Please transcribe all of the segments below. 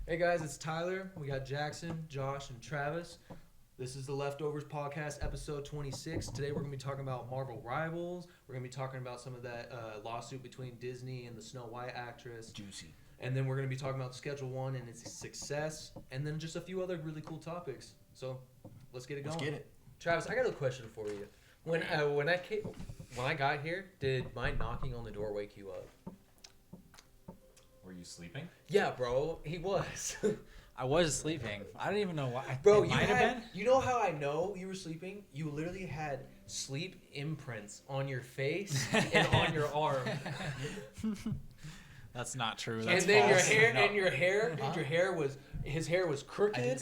Hey guys, it's Tyler. We got Jackson, Josh, and Travis. This is the Leftovers Podcast, episode 26. Today we're going to be talking about Marvel Rivals. We're going to be talking about some of that lawsuit between Disney and the Snow White actress. Juicy. And then we're going to be talking about Schedule 1 and its success. And then just a few other really cool topics. So, let's get it going. Let's get it. Travis, I got a question for you. When I got here, did my knocking on the door wake you up? Were you sleeping? Yeah, bro, he was. I was sleeping. I don't even know why. Bro, It might have been. you know how I know you were sleeping? You literally had sleep imprints on your face and on your arm. That's not true. That's and then false. your hair was crooked. I didn't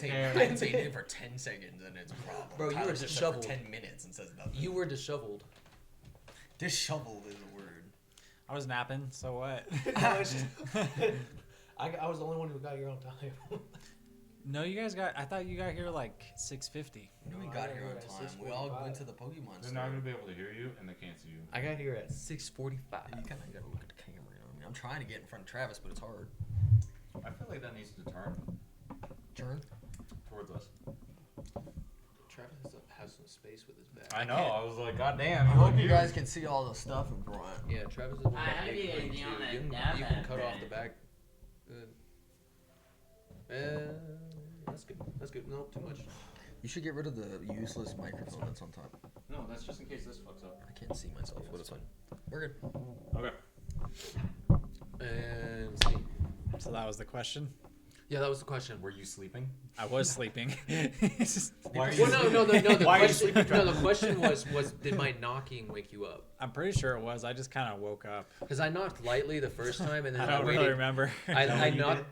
say it for 10 seconds and it's a problem. Bro, you Tyler were just said disheveled. for 10 minutes and says nothing. You were disheveled. Disheveled is a word. I was napping, so what? I was the only one who got here on time. No, you guys got. I thought you got here like 6:50. We got here on time. We all went to the Pokemon They're store. not going to be able to hear you, and they can't see you. I got here at 6:45. You kind of got to look at the camera. You know what I mean? I'm trying to get in front of Travis, but it's hard. I feel like that needs to turn Turn. towards us. Travis has some space with his back. I know. I was like, God damn. I hope you guys can see all the stuff in front. Yeah, Travis is one I that have big you brain, the too. on that You can, dab you can ad cut off thing. the back. Good. That's good. That's good. No, too much. You should get rid of the useless microphone that's on top. No, that's just in case this fucks up. I can't see myself, but it's fine. We're good. Okay. And let's see. So that was the question. Yeah, that was the question. Were you sleeping? I was sleeping. Why are you Well, no. The Why are you question, sleeping? no, the question was did my knocking wake you up? I'm pretty sure it was. I just kind of woke up. Because I knocked lightly the first time, and then I don't waited. really remember. I you knocked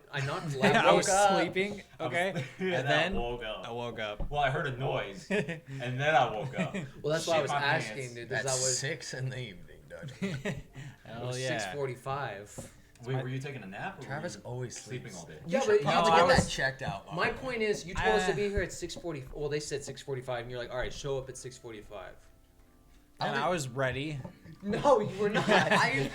lightly. I was woke up. sleeping. Okay, Yeah, and then woke up. I woke up. Well, I heard a noise, and then I woke up. Well, that's why I Shit was my asking, pants. dude. That's That was 6 in the evening, dude. it Hell was yeah. 6:45. Wait, were you taking a nap? Or Travis were you always sleeping sleeps. all day. Yeah, You but should probably I get was- that checked out. My point is, you told us to be here at 6:40. Well, they said 6:45, and you're like, all right, show up at 6:45. And I was ready. No, you were not. I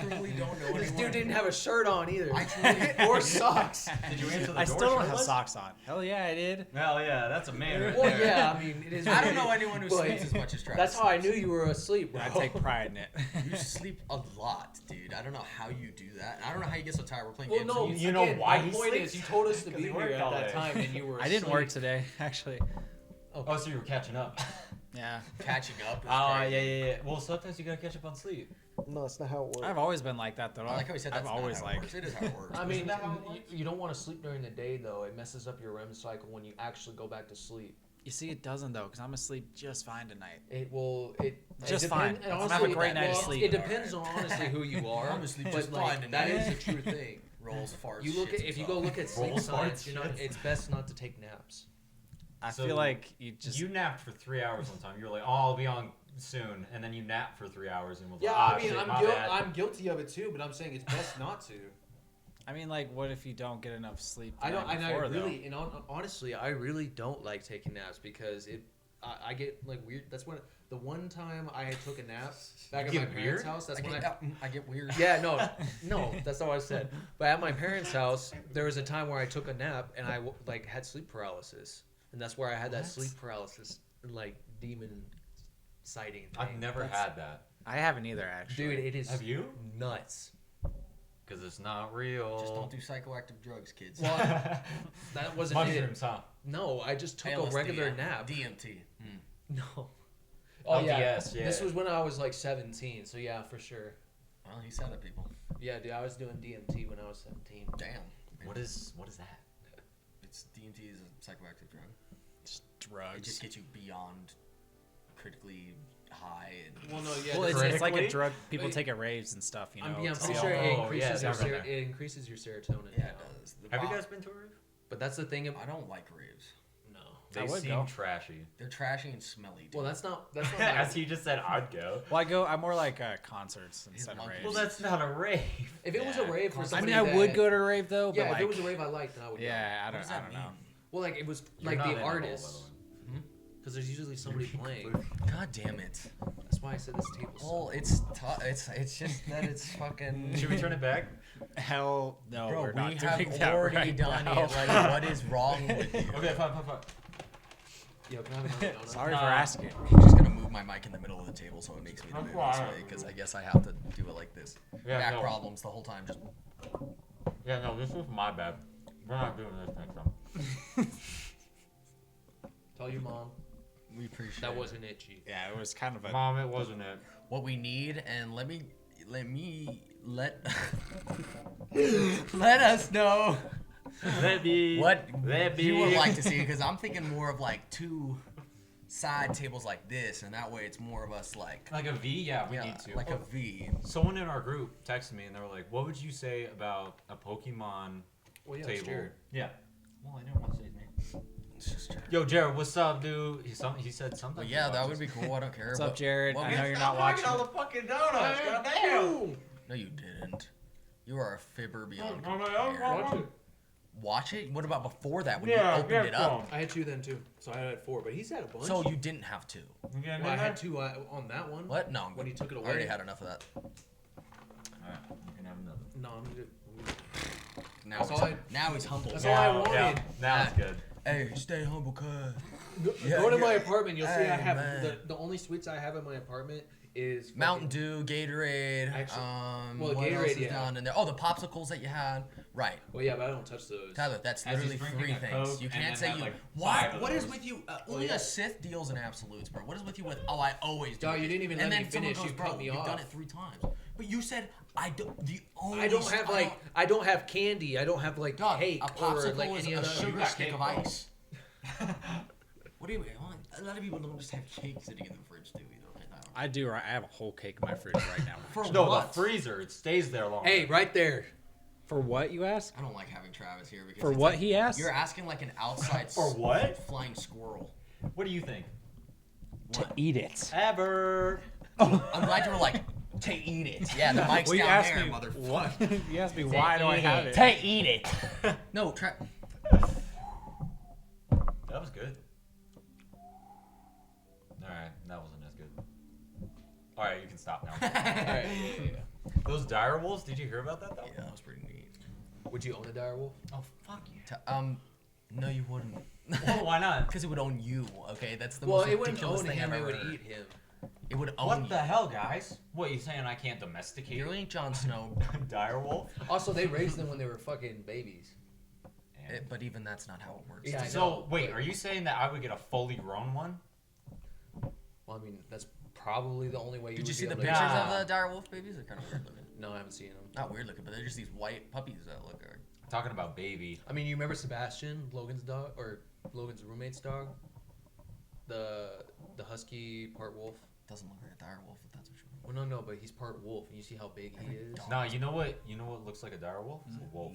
truly don't know This anyone. dude didn't have a shirt on either. I truly or socks. Did you answer the I door still don't have shirtless? socks on. Hell yeah, I did. Hell yeah, that's a man right Well, there. yeah, I mean, it is. I don't know anyone who But sleeps as much as Travis. That's how I knew you were asleep, bro. I take pride in it. You sleep a lot, dude. I don't know how you do that. I don't know how you get so tired. We're playing Well, games. no, You know again, why my he point sleeps? is, you told us to 'Cause be he here worked at all that day. time, and you were. I didn't work asleep. today, actually. Oh, so you were catching up. Yeah. catching up. Is Oh, crazy. yeah. Well, sometimes you gotta catch up on sleep. No, that's not how it works. I've always been like that, though. I like how he said I've that's always not how it like. works. It is how it works. I mean, Isn't that how it works? you don't want to sleep during the day, though. It messes up your REM cycle when you actually go back to sleep. You see, it doesn't though, because I'm asleep just fine tonight. It will. It Just it fine. and I'm honestly, having a great night of well, sleep. It depends on honestly who you are. I'm asleep but just like, fine that tonight. is a true thing. Rolls, farts. You look shits at if you go himself. look at sleep Rolls, science, farts, you're not. shits. It's best not to take naps. I So feel like you just. You napped for 3 hours one time. You were like, "Oh, I'll be on soon," and then you napped for 3 hours and was Yeah, like, "Ah, I mean, shit, my bad." I'm guilty of it too, but I'm saying it's best not to. I mean, like, what if you don't get enough sleep? The I don't. night And I before, though? really, and honestly, I really don't like taking naps because I get like weird. That's when the one time I had took a nap back at You my get parents' weird? house. That's I when get, I get weird. Yeah, no, that's not what I said. But at my parents' house, there was a time where I took a nap and I like had sleep paralysis, and that's where I had that What? sleep paralysis and like demon sighting thing. I've never had that. I haven't either, actually. Dude, it is Have you? nuts. Because it's not real. Just don't do psychoactive drugs, kids. Well, that wasn't mushrooms, huh? it. No, I just took a LSD, regular yeah. nap. DMT. No. Oh yeah. LDS, yeah. This was when I was like 17, so yeah, for sure. Well, he said it, people. Yeah, dude, I was doing DMT when I was 17. Damn. What is that? It's DMT is a psychoactive drug. Just It drugs. just gets you beyond critically high and. Well, no, yeah. Well, that's- it's like a Critically? drug people Wait. take at raves and stuff, you know. I'm to pretty see sure all- it Oh, increases yeah, your okay. it increases your serotonin. Yeah, now. it does. Have you Wow. guys been to a rave? But that's the thing. I don't like raves. No. They would seem go. trashy. They're trashy and smelly. Dude. Well, that's not my, As he just said, I'd go. Well, I'm more like concerts instead of monkey. raves. Well, that's not a rave. if it was a Yeah, rave for I I somebody mean, I would that- go to a rave though, but Yeah, like, if it was a rave I liked, then I would go. yeah, I What does don't that know. mean? Well, like it was You're like not the in at all, by artists. the way. Because there's usually somebody playing. God damn it. That's why I said this table's Well, it's it's just that it's fucking. Should we turn it back? Hell no, Bro, we're we not have doing that already right done now. it. Like, what is wrong with you? Okay, fine. Yo, can I have another donut? Sorry for Nah. asking. I'm just gonna move my mic in the middle of the table so it makes me move this way because I guess I have to do it like this. Yeah, Back no. problems the whole time. Just Yeah, no, this was my bad. We're not doing this next time. Tell your mom we appreciate that it. wasn't it, Chief. Yeah, it was kind of a. Mom, it wasn't it. What we need, and let let us know Let me. what Let you would me- like to see because I'm thinking more of like 2 side tables like this, and that way it's more of us like Like a V? Yeah, we yeah, need to. like a V. Someone in our group texted me and they were like, "What would you say about a Pokemon Well, yeah, table?" it's Jared. Yeah. Well, I didn't want to say his name. It's just Jared. Yo, Jared, what's up, dude? He said something. But yeah, that would be cool. I don't care. What's but up, Jared? what I we- know you're not watching. all the fucking donuts. Goddamn. No, you didn't. You are a fibber beyond Oh, compare. Watch it. What about before that when Yeah, you opened it up? I had 2 then too, so I had 4. But he's had a bunch. So you didn't have to. Yeah, well, I had 2 on that one. What? No. I'm When good. he took it I already away. had enough of that. Alright, you can have another. No, I'm good. Now That's he's, all I- now he's humble. That's all I wanted. Yeah, now it's good. Hey, stay humble, cuz. Go, go to my apartment. You'll see Hey, I have man. the only sweets I have in my apartment is Mountain fucking- Dew, Gatorade. Actually- Well, well, what else Gatorade, is yeah. down in there? Oh, the popsicles that you had. Right, Well, yeah, but I don't touch those. Tyler. That's As he's literally drinking 3 a things. Coke You and can't then say have, you. like, What? 5 of What is those. with you? Well, Only yeah. a Sith deals in absolutes, bro. What is with you with? Oh, I always do. Dog, it." you didn't even and let then me someone finish. goes, You bro, cut me you've done off. it 3 times. But you said I don't. The only. I don't have like I don't have candy. I don't have like Dog, cake a or popsicle like is any a other. sugar got stick cake, of bro. ice. What do you mean? A lot of people don't just have cake sitting in the fridge, do we? Though, right now. I do. I have a whole cake in my fridge right now. For No, what? the freezer. It stays there longer. Hey, right there. For what you ask? I don't like having Travis here because For it's what like- he asked? You're asking like an outside For what? flying squirrel. What do you think? To eat it. Ever. I'm glad you were like to eat it. Yeah, the mic's Well, you down asked there, me motherfucker. what? You asked me why do I have it? To eat it. No, That was good. Alright, that wasn't as good. Alright, you can stop now. All right. Those dire wolves, did you hear about that though? Yeah, that was pretty neat. Would you own a dire wolf? Oh fuck yeah. No, you wouldn't. Well, why not? Because it would own you. Okay, that's the Well, most it wouldn't ridiculous own thing him. I've It ever would heard. eat him. It would own What you. the hell, guys? What, you saying I can't domesticate You ain't Jon Snow. dire wolf? Also, they raised them when they were fucking babies. But even that's not how it works. Yeah, I So, know, wait, but- are you saying that I would get a fully grown one? Well, I mean, that's probably the only way you Did would you see be the able to- pictures Nah. of the dire wolf babies? They're kind of weird looking. No, I haven't seen them. Not weird looking, but they're just these white puppies that look like. Talking about baby. I mean, you remember Sebastian, Logan's dog, or Logan's roommate's dog? The husky part wolf. Doesn't look like a dire wolf, if that's what you mean. Well, no, but he's part wolf, and you see how big he is. No, you know what looks like a dire wolf? It's a wolf.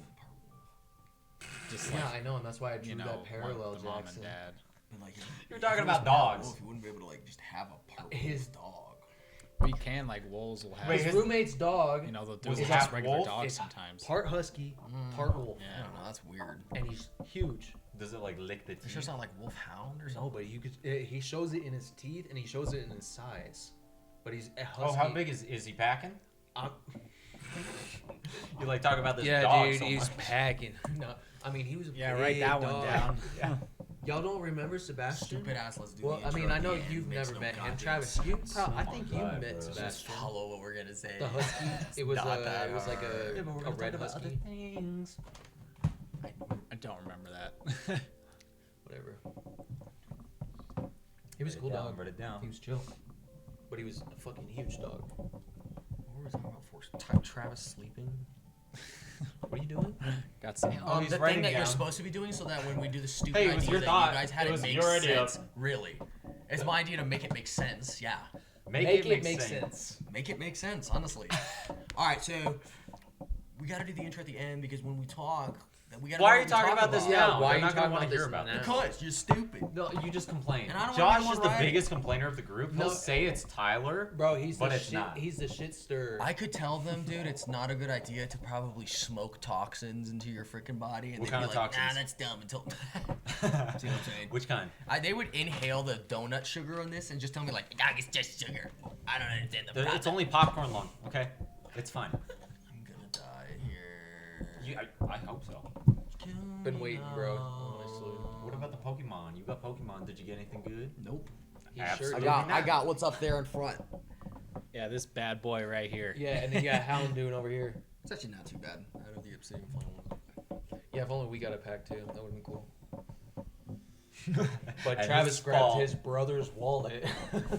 Just Yeah, like, I know, and that's why I drew you know, that parallel, like the mom Jackson. and dad. But like, You're if talking it about was a dire dogs. wolf, you wouldn't be able to like just have a part His- dog. We can, like, wolves will have, Wait, His his- roommate's dog, you know, they'll do Was it it just half regular wolf? dogs It's sometimes. part husky, part wolf, I Yeah. don't know. That's weird. and he's huge. Does it like lick the It's teeth? just not like wolfhound or No, something. but you could. He shows it in his teeth, and he shows it in his size. But he's a husky. Oh, how big is he packing? I'm- You like talk about this yeah, dog dude, so he's much. packing. No, I mean he was. A Yeah, big write that dog. one down. Y'all don't remember Sebastian? Stupid ass. Let's do. Well, the I intro mean, I at know the end. you've Makes never no met him, goddamn Travis. sense. You I my think you God, met bro. Just Sebastian. follow what we're gonna say. The husky. It was Not that it was like hard. a red husky. things. I don't remember that. Whatever. He was a cool dog. Write it down. He was chill, but he was a fucking huge dog. What were we talking about for? Travis sleeping. What are you doing? Got some. Oh, he's the thing writing that you're down. supposed to be doing, so that when we do the stupid Hey, it was idea your that thought. you guys had It it, was make your idea. sense. Really, it's my idea to make it make sense. Yeah, Make it make sense. make it make sense. Honestly. All right, so we got to do the intro at the end because when we talk, We gotta Why know are you what talking we're about this Yeah, now? why They're are you not gonna talking want about to hear this about now? it. Because you're stupid. No, you just complain. And I don't wanna Josh be is one the right. biggest complainer of the group. He'll No. say it's Tyler, Bro, he's but the it's shit. not. He's the shit stirrer. I could tell them, dude, it's not a good idea to probably smoke toxins into your freaking body, and What they'd kind be of like, toxins? "Nah, that's dumb." Until see what I'm saying? Which kind? They would inhale the donut sugar on this and just tell me like, "Dog, it's just sugar." I don't understand the It's only popcorn lung. Okay, it's fine. I'm gonna die here. I hope so. Been waiting, bro. Honestly. What about the Pokemon? You got Pokemon. Did you get anything good? Nope. He sure Absolutely did. I got what's up there in front. Yeah, this bad boy right here. Yeah, and then you got Houndoom over here. It's actually not too bad out of the Obsidian Flame one. Yeah, if only we got a pack too. That would have been cool. And But his Travis grabbed fault. his brother's wallet.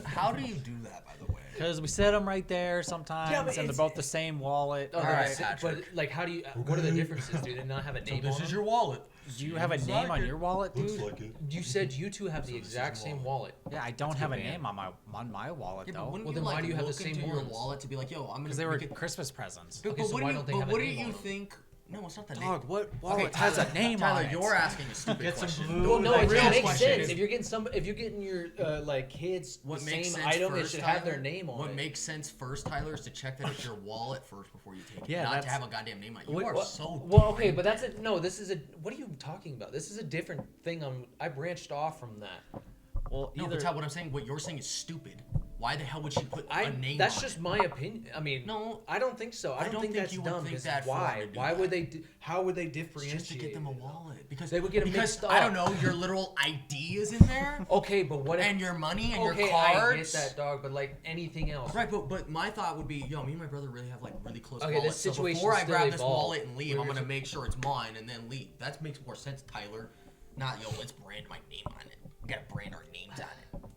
How do you do that, by the way? Because we set them right there sometimes, Yeah, but and they're it's- both the same wallet. Oh, All they're right, si- Patrick. but like, how do you? What are the differences? Do they not have a So name this on is them? your wallet. Do you have a name on your wallet, dude? it. You said you two have the exact same wallet. Yeah, I don't have a bad. name on my wallet Yeah, but though. wouldn't Well, you then why like do you have the look same into your ones? wallet to be like, yo, I'm gonna Because they were make it. Christmas presents. But, Okay, so why don't they have a what name do you on them? think? No, it's not the name. Dog, what Okay, wallet has a name Tyler, on it? you're asking a stupid Get some question. blue. Well, no, The it real makes question sense. is- If you're getting your like kids What the makes same sense item, it first, should have their Tyler? name on What it. makes sense first, Tyler, is to check that it's your wallet first before you take it. Yeah, not to that's- have a goddamn name on it. You Wait, are what? so. Well, okay, dumb. but that's a no. This is a. What are you talking about? This is a different thing. I branched off from that. Well, No, either but Ty, what I'm saying, what you're saying is stupid. Why the hell would she put a name That's on just it? my opinion. I mean, No, I don't think so. I don't think that's you would dumb. think 'Cause that for why? them to do Why that. would they? How would they It's differentiate? just to get them a wallet because They would get 'em because mixed I don't up. know, your literal ID is in there, Okay, but what if? and your money and Okay, your cards. I get that, dog. But like anything else, Right, but my thought would be, yo, me and my brother really have like really close Okay, wallets. this So situation before I still grab this evolved. wallet and leave, We I'm were gonna t- make sure it's mine and then leave. That makes more sense, Tyler. Not yo, let's brand my name on it. We gotta brand our names on it.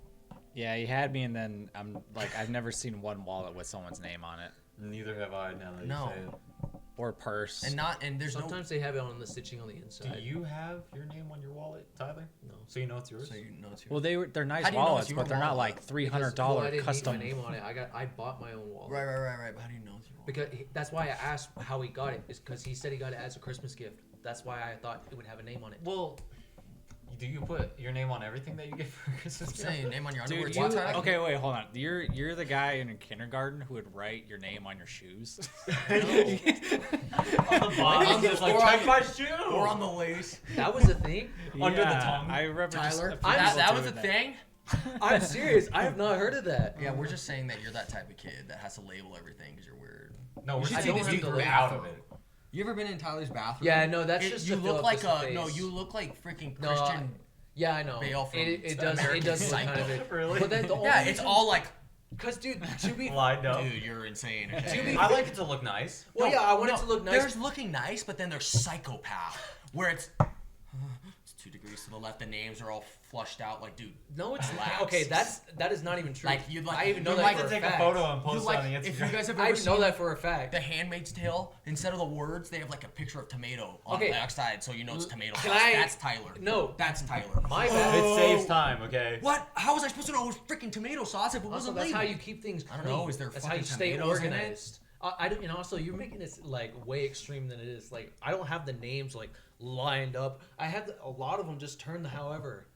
yeah, you had me, and then I'm like, I've never seen one wallet with someone's name on it Neither have I. Now that No. you say it. or purse. And there's sometimes they have it on the stitching on the Do inside. you have your name on your wallet, Tyler? No. So you know it's yours. no. So you know it's your. well, they're nice How do you know it's wallets, your but they're not wallet? like $300 Because, well, I didn't custom. need my name on it. I bought my own wallet. Right. But how do you know it's your wallet? Because that's why I asked how he got it. Is because he said he got it as a Christmas gift. That's why I thought it would have a name on it. Well, do you put your name on everything that you get for Christmas? I'm saying name on your underwear. Dude, too, you, Tyler? okay, wait, hold on. You're the guy in kindergarten who would write your name on your shoes. Mom, just like, Or check on- my shoe. Or on the lace. That was a thing. Under the Yeah, tongue. I remember just Tyler, a few that people was a doing that. thing. I'm serious. I have not heard of that. Yeah, we're just saying that you're that type of kid that has to label everything because you're weird. No, we're should saying see that this you in grew the out of it. You ever been in Tyler's bathroom? Yeah, no, that's just you to fill look up like the a space. no. You look like freaking No, Christian. Yeah, I know. Bale from It does. It American does look Psycho. kind of it. Really? But then the only Yeah, it's all like, because, dude, to be Well, I know. dude, you're insane. Okay? I like it to look nice. well, yeah, I want it to look nice. There's looking nice, but then there's psychopath, where it's 2 degrees to the left. The names are all flushed out. Like, dude, No, it's relax. okay. That is not even true. Like, you'd like- I even know you'd that like for to a take fact. a photo and you post like on the Instagram. if you guys have I ever even know seen that for a fact. The Handmaid's Tale, instead of the words, they have like a picture of tomato on Okay. the outside, so you know it's tomato Can sauce. I- That's Tyler. No. That's Tyler. My bad. It saves time, okay? What? How was I supposed to know it was freaking tomato sauce if it Also, wasn't that's how labeled? you keep things I clean. don't know, is there that's how you fucking stay tomatoes in it? organized. I don't, and also you're making this like way extreme than it is. Like I don't have the names like lined up. I have a lot of them just turned however.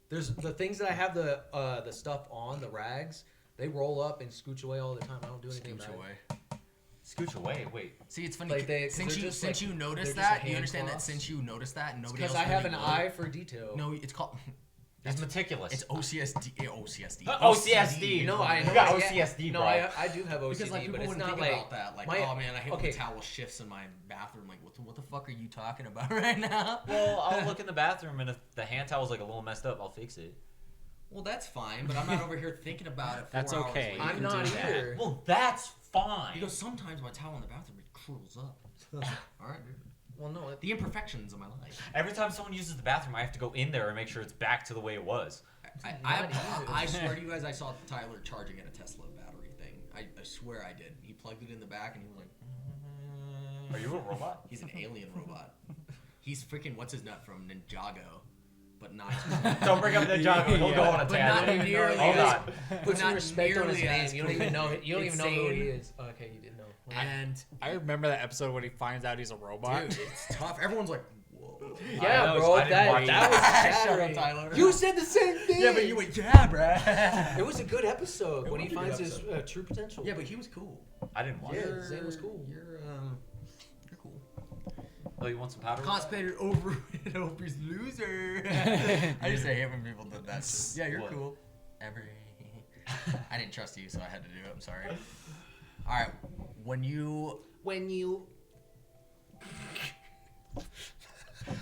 There's the things that I have the stuff on the rags. They roll up and scooch away all the time. I don't do anything Scooch about away. it. Scooch away. Wait. See, it's funny. Like they- since they're you just since like- you noticed they're just a that, you hand understand that cloths. since you noticed that, nobody Because else I have really an would. eye for detail. No, it's called. It's meticulous. It's OCSD. OCSD. OCSD. No, I You know. got I- OCSD, no, bro. I do have OCD, Because like people but it's wouldn't not think like about that. Like, my- oh man, I hate okay. when towel shifts in my bathroom. Like, what the fuck are you talking about right now? Well, I'll look in the bathroom, and if the hand towel's like a little messed up, I'll fix it. Well, that's fine, but I'm not over here thinking about it. 4 That's hours okay. later. I'm can not do that. either. Well, that's fine. Because sometimes my towel in the bathroom it curls up. All right, dude. Well, no. The imperfections of my life. Every time someone uses the bathroom, I have to go in there and make sure it's back to the way it was. I swear to you guys, I saw Tyler charging at a Tesla battery thing. I swear I did. He plugged it in the back and he was like, Are you a robot? he's an alien robot. He's freaking what's his nut from Ninjago, but not. Don't bring up Ninjago. He'll go on a But not tangent. nearly Hold as- on. Put some not respect on his nearly name. as You don't even know. You don't even know who he insane. is. Oh, okay, you didn't know. And I remember that episode when he finds out he's a robot. dude, it's tough. Everyone's like, Yeah, I bro, didn't that watch was Shut up, shattering. Tyler. You said the same thing. Yeah, but you went, yeah, bruh. It was a good episode It when he was a good finds his episode. true potential. Yeah, but he was cool. I didn't watch Yeah, it. Zane was cool. You're cool. Oh, you want some powder? Constipated over it, Opie's loser. I used to hate when people did that shit. Yeah, you're What? cool. I didn't trust you, so I had to do it. I'm sorry. All right, when you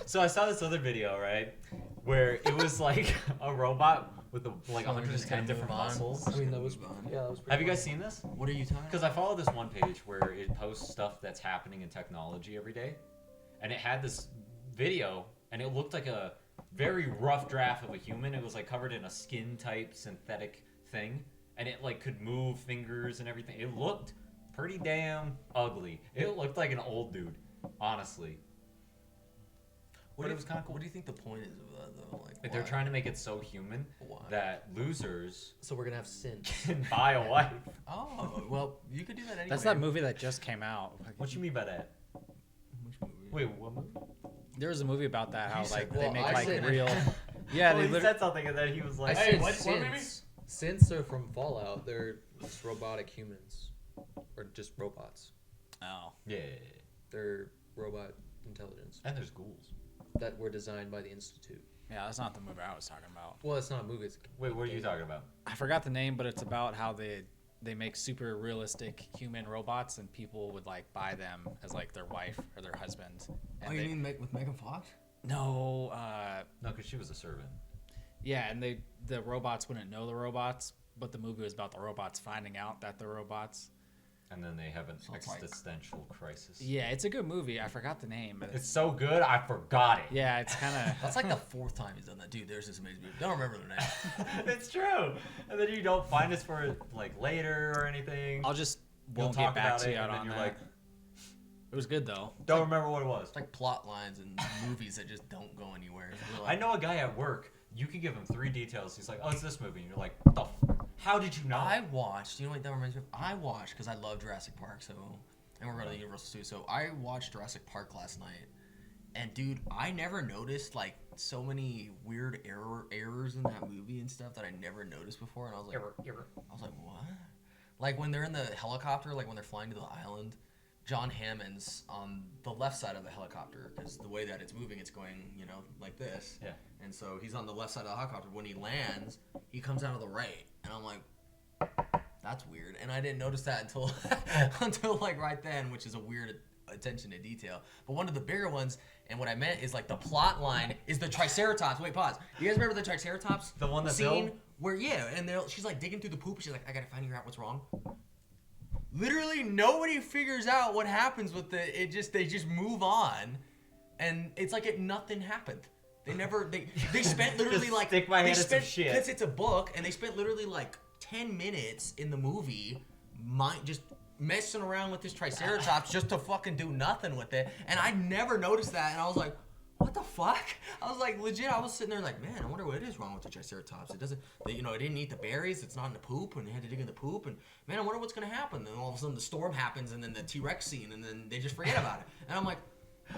So I saw this other video, right, where it was like a robot with like So we're just 110 gonna different move on? muscles. I mean, that was Move on. yeah, that was. Pretty Have you funny. guys seen this? What are you talking Because I follow this one page where it posts stuff that's happening in technology every day, and it had this video, and it looked like a very rough draft of a human. It was like covered in a skin type synthetic thing, and it like could move fingers and everything. It looked pretty damn ugly. It looked like an old dude, honestly. But it was kind of cool. What do you think the point is of that, though? Like they're trying to make it so human Why? that losers So we're gonna have sin. can buy a wife. Oh, well, you could do that anyway. That's that movie that just came out. What you mean by that? Which movie? Wait, what movie? There was a movie about that, how You said like that. they Well, make I like said- real. Yeah, Oh, they he literally. said something and then he was I like, said "Hey, what movie?" synths are from Fallout. They're just robotic humans, or just robots. Oh, Yeah, They're robot intelligence and there's ghouls. that were designed by the Institute. yeah, that's not the movie I was talking about. Well, it's not a movie. It's Wait, what are you talking about? I forgot the name, but it's about how they make super realistic human robots, and people would like buy them as like their wife or their husband. And Oh, you they, mean with Megan Fox? no, No, because she was a servant. yeah, and the robots wouldn't know the robots, but the movie was about the robots finding out that they're robots. And then they have an So it's like- existential crisis. Yeah, it's a good movie. I forgot the name, but It's so good, I forgot it. yeah, it's kind of. That's like the fourth time he's done that. Dude, there's this amazing movie. Don't remember their name. It's true. And then you don't find us for like later or anything. I'll just We'll won't talk get back about to it, you and then on you're that. like, It was good though. don't remember what it was. It's like plot lines and movies that just don't go anywhere. You're I like, know a guy at work. You can give him 3 details. He's like, "Oh, it's this movie." And you're like, "What the? How did you know?" I watched, you know what that reminds me of? I watched, because I love Jurassic Park, so, and we're going to the Universal Studios, so I watched Jurassic Park last night, and dude, I never noticed, like, so many weird errors in that movie and stuff that I never noticed before, and I was like, I was like, what? Like, when they're in the helicopter, like, when they're flying to the island, John Hammond's on the left side of the helicopter, because the way that it's moving, it's going, you know, like this. Yeah. And so he's on the left side of the helicopter. When he lands, he comes out of the right. And I'm like, that's weird. And I didn't notice that until until like right then, which is a weird attention to detail. But one of the bigger ones, and what I meant is like the plot line is the Triceratops. Wait, pause. You guys remember the Triceratops? The one that's scene ill? where and she's like digging through the poop. She's like, I gotta figure out what's wrong. Literally nobody figures out what happens with they just move on, and it's like nothing happened. They never they spent literally Just like stick my they hand in some shit. because it's a book, and they spent literally like 10 minutes in the movie just messing around with this Triceratops just to fucking do nothing with it, and I never noticed that, and I was like, what the fuck? I was like, legit, I was sitting there like, man, I wonder what is wrong with the Triceratops. It doesn't, it didn't eat the berries. It's not in the poop, and they had to dig in the poop. And man, I wonder what's gonna happen. Then all of a sudden the storm happens, and then the T-Rex scene, and then they just forget about it. And I'm like,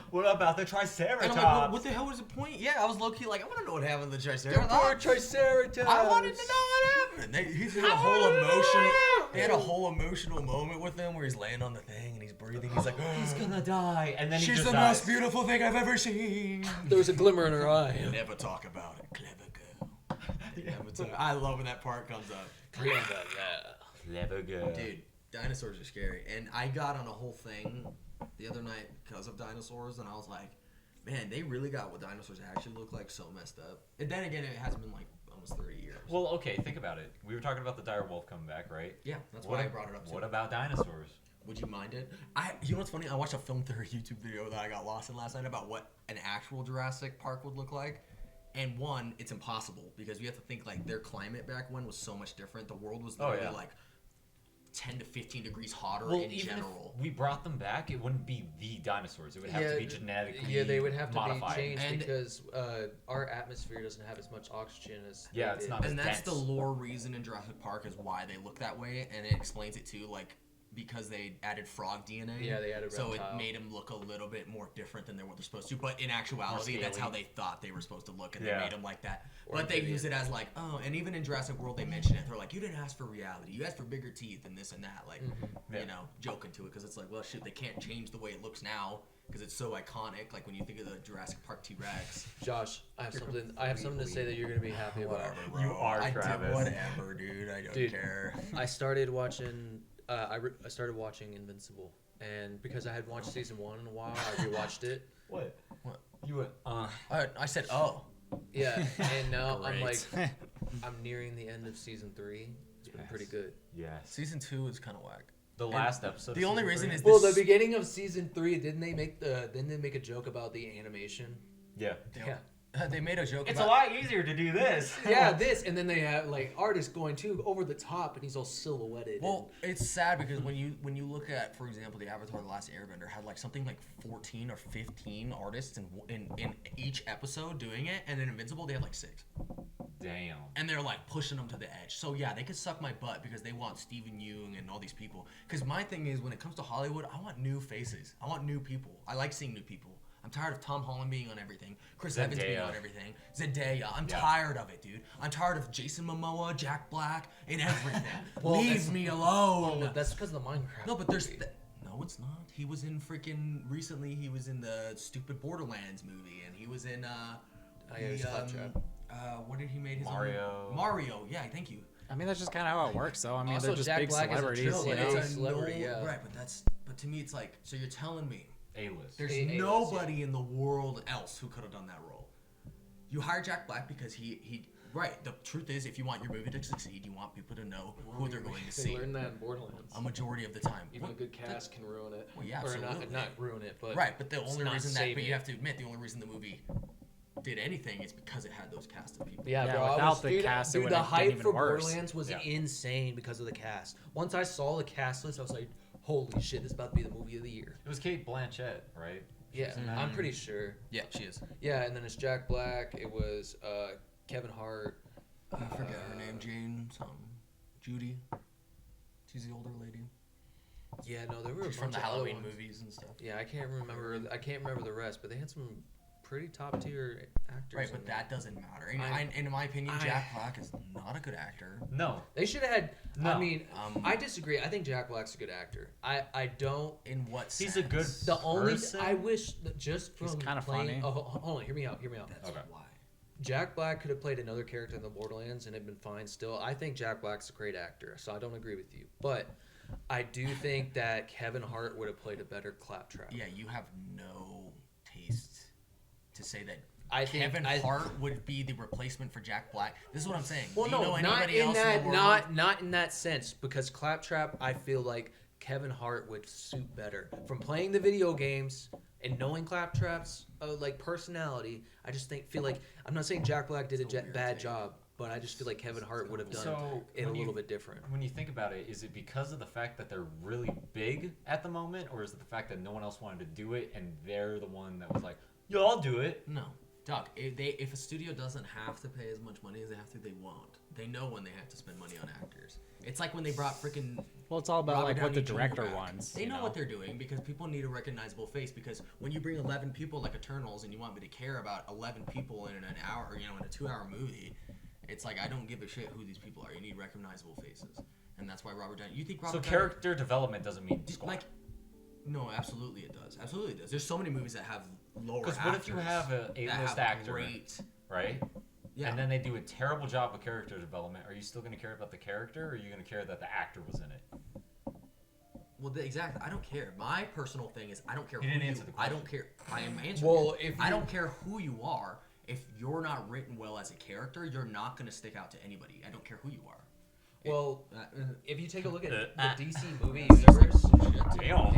What about the Triceratops? and I'm like, what the hell was the point? Yeah, I was low key like, I want to know what happened to the Triceratops. Triceratops. I wanted to know what happened. He had a whole emotion. They had a whole emotional moment with him where he's laying on the thing and he's breathing. He's like, He's gonna die, and then he she's just the dies. most beautiful thing I've ever seen. There was a glimmer in her eye. Never talk about it, clever girl. I love when that part comes up. Clever girl. Dude, dinosaurs are scary. And I got on a whole thing the other night because of dinosaurs, and I was like, man, they really got what dinosaurs actually look like so messed up. And then again, it has been like almost 30 years. Well, okay, think about it. We were talking about the dire wolf coming back, right? Yeah, that's why I brought it up. What about dinosaurs? Would you mind it? You know what's funny? I watched a film theory YouTube video that I got lost in last night about what an actual Jurassic Park would look like. And one, it's impossible because you have to think like their climate back when was so much different. The world was literally like 10 to 15 degrees hotter in even general. if we brought them back, it wouldn't be the dinosaurs. It would have to be genetically Yeah, they would have to modified. be changed And- because our atmosphere doesn't have as much oxygen as Yeah, they it's did. not- And that's dense. the lore reason in Jurassic Park is why they look that way, and it explains it too. Like because they added frog DNA. Yeah, they added so reptile. it made them look a little bit more different than what they're supposed to. But in actuality, that's how they thought they were supposed to look, and they made them like that. Or but they amphibian. use it as like, oh, and even in Jurassic World, they mention it. They're like, you didn't ask for reality. You asked for bigger teeth and this and that. Like, you know, joking to it because it's like, well, shoot, they can't change the way it looks now because it's so iconic. Like when you think of the Jurassic Park T-Rex. Josh, I have something to say that you're gonna be happy about. Whatever, bro. You are I Travis. do whatever, dude. I don't care. I started watching. I started watching Invincible, and because I hadn't watched season 1 in a while, I rewatched it. What? What? You went, I said, oh. Yeah, and now I'm like, Great. I'm nearing the end of season 3. It's been Yes. pretty good. Yes. Season 2 is kind of whack. The last episode. the of only season reason 3? is Well, this- the beginning of season 3, didn't they make a joke about the animation? Yeah. Yeah. They made a joke It's a about... lot easier to do this. Yeah, this, and then they have like artists going too over the top, and he's all silhouetted. Well, it's sad because when you look at, for example, the Avatar: The Last Airbender had like something like 14 or 15 artists in each episode doing it, and then Invincible they had like 6. Damn. And they're like pushing them to the edge. So yeah, they could suck my butt because they want Stephen Yeun and all these people. Because my thing is, when it comes to Hollywood, I want new faces. I want new people. I like seeing new people. I'm tired of Tom Holland being on everything, Chris Evans being Zendaya. on everything, Zendaya. I'm Yeah. tired of it, dude. I'm tired of Jason Momoa, Jack Black, and everything. Well, Leave me alone. well, that's because of the Minecraft. No, but there's movie. no, it's not. He was in freaking recently. He was in the stupid Borderlands movie, and he was in Claptrap. what did he make his Mario. own? Mario. Yeah, thank you. I mean, that's just kind of how it works, though. I mean, Also, they're just Jack big Black is a celebrities, triple you A. know? It's a celebrity, yeah. Right, but to me, it's like, so you're telling me A-list. there's A-list, nobody in the world else who could have done that role. You hire Jack Black because he. Right. The truth is, if you want your movie to succeed, you want people to know who they're going to They see. learned that in Borderlands. A majority of the time. Even a good cast can ruin it. Well, yeah, or absolutely. not ruin it, but Right, but the it's only not reason saving but you it. have to admit, the only reason the movie did anything is because it had those cast of people. Yeah, Yeah, bro. I without was, the dude, cast, it dude, the would've been hype even for worse. Borderlands was Yeah. insane because of the cast. Once I saw the cast list, I was like, "Holy shit, this is about to be the movie of the year." It was Kate Blanchett, right? Yeah, I'm pretty sure. Yeah, she is. Yeah, and then it's Jack Black. It was Kevin Hart. I forget her name. Jane something. Judy. She's the older lady. Yeah, no, there were She's a from bunch the of other Halloween ones. movies and stuff. Yeah, I can't remember the rest, but they had some pretty top tier actors. Right, in but there. that doesn't matter. I- In my opinion, Jack Black is not a good actor. No. They should have had. I No. mean, Um, I disagree. I think Jack Black's a good actor. I don't. In what sense? He's a good The only person? I wish that just from He's kinda playing. funny. Oh, hold on, hear me out. That's Okay. why. Jack Black could have played another character in the Borderlands and it'd been fine still. I think Jack Black's a great actor, so I don't agree with you. But I do think that Kevin Hart would have played a better Claptrap. Yeah, you have no taste to say that I think Kevin Hart would be the replacement for Jack Black. This is what I'm saying. Well, Do you no, know not anybody in else that, in the world? not in that sense. Because Claptrap, I feel like Kevin Hart would suit better from playing the video games and knowing Claptrap's like personality. I just feel like I'm not saying Jack Black did It's a a weird bad take. job, but I just feel like Kevin Hart would have done So, it a when you- little bit different. When you think about it, is it because of the fact that they're really big at the moment, or is it the fact that no one else wanted to do it and they're the one that was like, "Yo, I'll do it"? No. Doc, if a studio doesn't have to pay as much money as they have to, they won't. They know when they have to spend money on actors. It's like when they brought freaking Well, it's all about Robert like what the Downey Jr. director back. wants. They you know what they're doing because people need a recognizable face. Because when you bring 11 people like Eternals and you want me to care about 11 people in an hour, in a 2-hour movie, it's like I don't give a shit who these people are. You need recognizable faces, and that's why Robert Downey. You think Robert So Downey, character development doesn't mean score. like? No, absolutely it does. Absolutely it does. There's so many movies that have lower. Because what if you have a that A-list have actor, Great. right? Yeah. And then they do a terrible job of character development. Are you still going to care about the character, or are you going to care that the actor was in it? Well, exactly. I don't care. My personal thing is I don't care. You who didn't you, answer the I question. don't care. I am answering. Well, it. if I you- don't care who you are. If you're not written well as a character, you're not going to stick out to anybody. I don't care who you are. Well, Uh, if you take a look at Uh, the DC movie universe, Damn.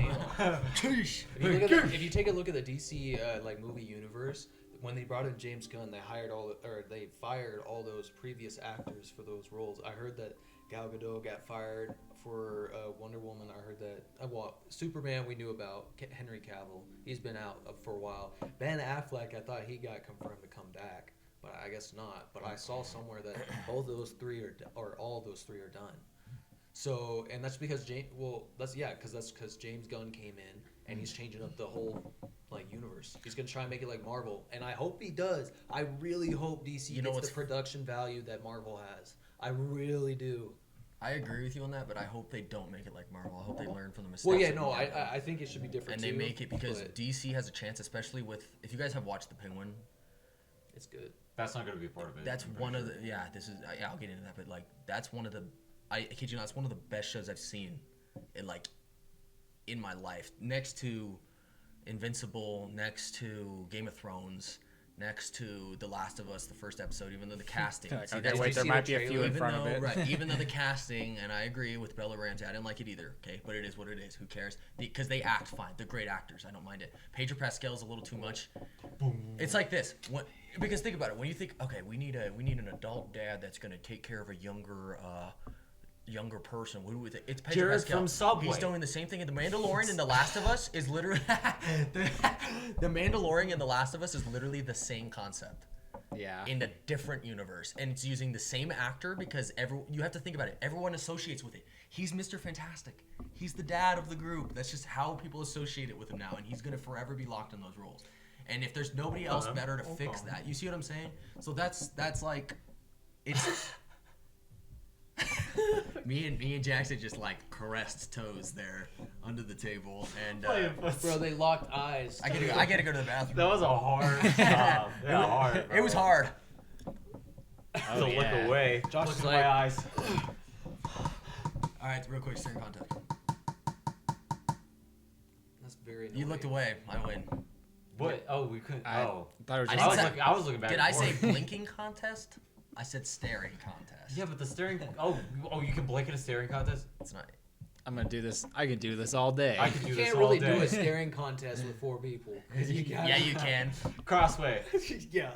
if you take a look at the DC like movie universe, when they brought in James Gunn, they fired all those previous actors for those roles. I heard that Gal Gadot got fired for Wonder Woman. I heard that Superman we knew about Henry Cavill. He's been out for a while. Ben Affleck, I thought he got confirmed to come back, but I guess not. But I saw somewhere that all those three are done. So, and that's because because James Gunn came in and he's changing up the whole like universe. He's gonna try and make it like Marvel, and I hope he does. I really hope DC gets the production value that Marvel has. I really do. I agree with you on that, but I hope they don't make it like Marvel. I hope they learn from the mistakes. Well, yeah, of no, Marvel. I think it should be different. And too, they make it because but DC has a chance, especially with if you guys have watched The Penguin. it's good. That's not going to be part of it. That's I'm one pretty of the this is I'll get into that, but like that's one of the I kid you not, it's one of the best shows I've seen in my life, next to Invincible, next to Game of Thrones, next to The Last of Us, the first episode. Even though the casting, Like, see, okay, that's- wait, there see might the be a few in even front though, of it. right, even though the casting, and I agree with Bella Ramsey, I didn't like it either. Okay, but it is what it is. Who cares? Because they act fine. They're great actors. I don't mind it. Pedro Pascal's a little too much. It's like this. Because think about it. When you think, okay, we need an adult dad that's gonna take care of a younger person. What do we think? It's Pedro Jared Pascal. from Subway. He's doing the same thing in The Mandalorian and The Last of Us is literally the Mandalorian and The Last of Us is literally the same concept Yeah. in a different universe, and it's using the same actor because you have to think about it. Everyone associates with it. He's Mr. Fantastic. He's the dad of the group. That's just how people associate it with him now, and he's gonna forever be locked in those roles. And if there's nobody else better to fix that, you see what I'm saying? So that's like, it's. me and Jackson just like caressed toes there under the table, and Bro, they locked eyes. I gotta go to the bathroom. That was a hard hard. It was hard. To look away. Josh Look is in like- my eyes. All right, real quick, staring contact. That's very annoying. You looked away. I win. What? Oh, we couldn't. I Oh. thought it was I just didn't I was say- looking. I was looking back. Did and I say forth. blinking contest? I said staring contest. Yeah, but the staring. Oh, you can blink at a staring contest. It's not. I'm gonna do this. I can do this all day. I could do You this can't all really day. do a staring contest with 4 people. Yeah, you can. Crossway. Yeah.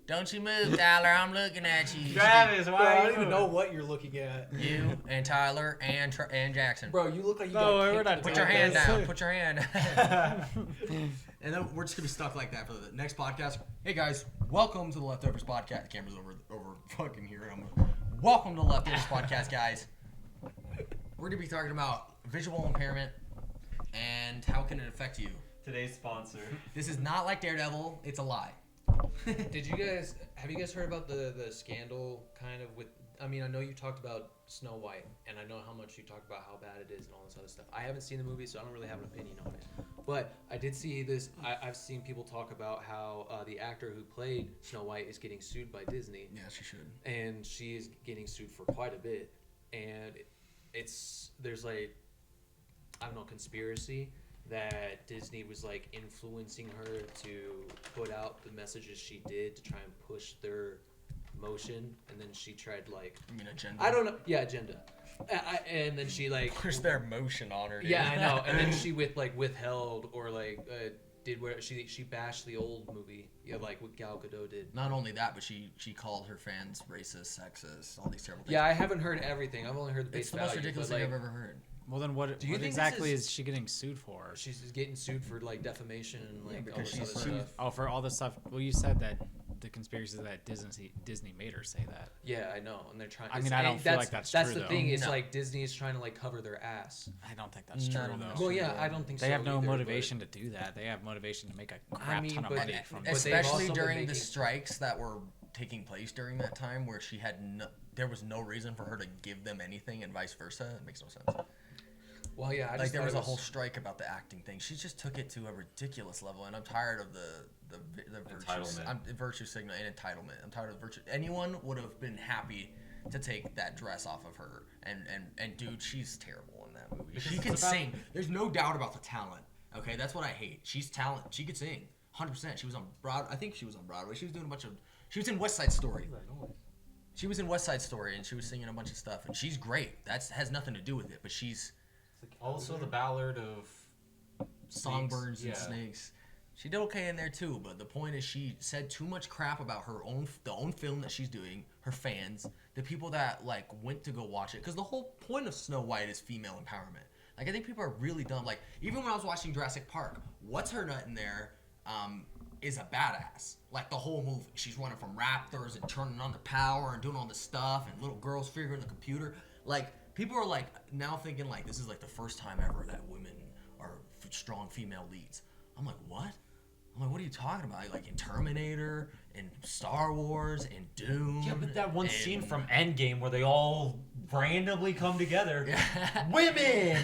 Don't you move, Tyler. I'm looking at you. Travis, Bro, why I are don't you even moving? know what you're looking at. You and Tyler and Jackson. Bro, you look like you No, got we're kicked not in the Put your back. hand down. Put your hand. And then we're just gonna be stuck like that for the next podcast. Hey guys, welcome to the Leftovers podcast. The camera's over fucking here. Welcome to the Leftovers podcast, guys. We're gonna be talking about visual impairment and how can it affect you. Today's sponsor. This is not like Daredevil. It's a lie. Have you guys heard about the scandal kind of with, I mean, I know you talked about Snow White, and I know how much you talked about how bad it is and all this other stuff. I haven't seen the movie, so I don't really have an opinion on it. But I did see this, I've seen people talk about how the actor who played Snow White is getting sued by Disney. Yeah, she should. And she is getting sued for quite a bit. And there's like, I don't know, conspiracy that Disney was like influencing her to put out the messages she did to try and push their motion, and then she tried like, I mean, agenda. I don't know, yeah, agenda, and then she like Push their motion on her. Dude. yeah, I know, and then she withheld or like did where she bashed the old movie, yeah, like what Gal Gadot did. Not only that, but she called her fans racist, sexist, all these terrible things. Yeah, I haven't heard everything. I've only heard the base It's the most value, ridiculous but, thing like, I've ever heard. Well, then what Do you think this exactly is- is she getting sued for? She's just getting sued for like defamation and like all because this she's- other stuff. Oh, for all the stuff. Well, you said that the conspiracy that Disney made her say that. Yeah, I know, and they're trying. I mean, it's- I don't and feel like that's That's true, the though. thing. It's No. like Disney is trying to like cover their ass. I don't think that's No, true no, no. though. Well, yeah, I don't think They so have no either, motivation to do that. They have motivation to make a crap mean, ton of but- money from but they've Especially also been during the making- strikes that were taking place during that time, where she had there was no reason for her to give them anything, and vice versa. It makes no sense. Well, yeah, I Like just there thought was it a whole strike about the acting thing. She just took it to a ridiculous level, and I'm tired of the virtue, Entitlement. virtue signal and entitlement. I'm tired of virtue. Anyone would have been happy to take that dress off of her, and dude, she's terrible in that movie. Because She it's can about- sing. There's no doubt about the talent. Okay, that's what I hate. She's talent. She could sing. 100%. She was on Broadway. I think she was on Broadway. She was doing a bunch of. She was in West Side Story. She was in West Side Story, and she was singing a bunch of stuff, and she's great. That has nothing to do with it, but she's Also, the ballad of songbirds and Yeah. snakes. She did okay in there too, but the point is she said too much crap about the own film that she's doing, her fans, the people that like went to go watch it. Because the whole point of Snow White is female empowerment. Like I think people are really dumb. Like even when I was watching Jurassic Park, what's her nut in there? is a badass. Like the whole movie, she's running from raptors and turning on the power and doing all this stuff, and little girls figuring the computer. Like people are like now thinking like this is like the first time ever that women are strong female leads. I'm like, what? I'm like, what are you talking about? Like in Terminator, in Star Wars, in Doom. Yeah, but that one and- scene from Endgame where they all randomly come together. Yeah. Women!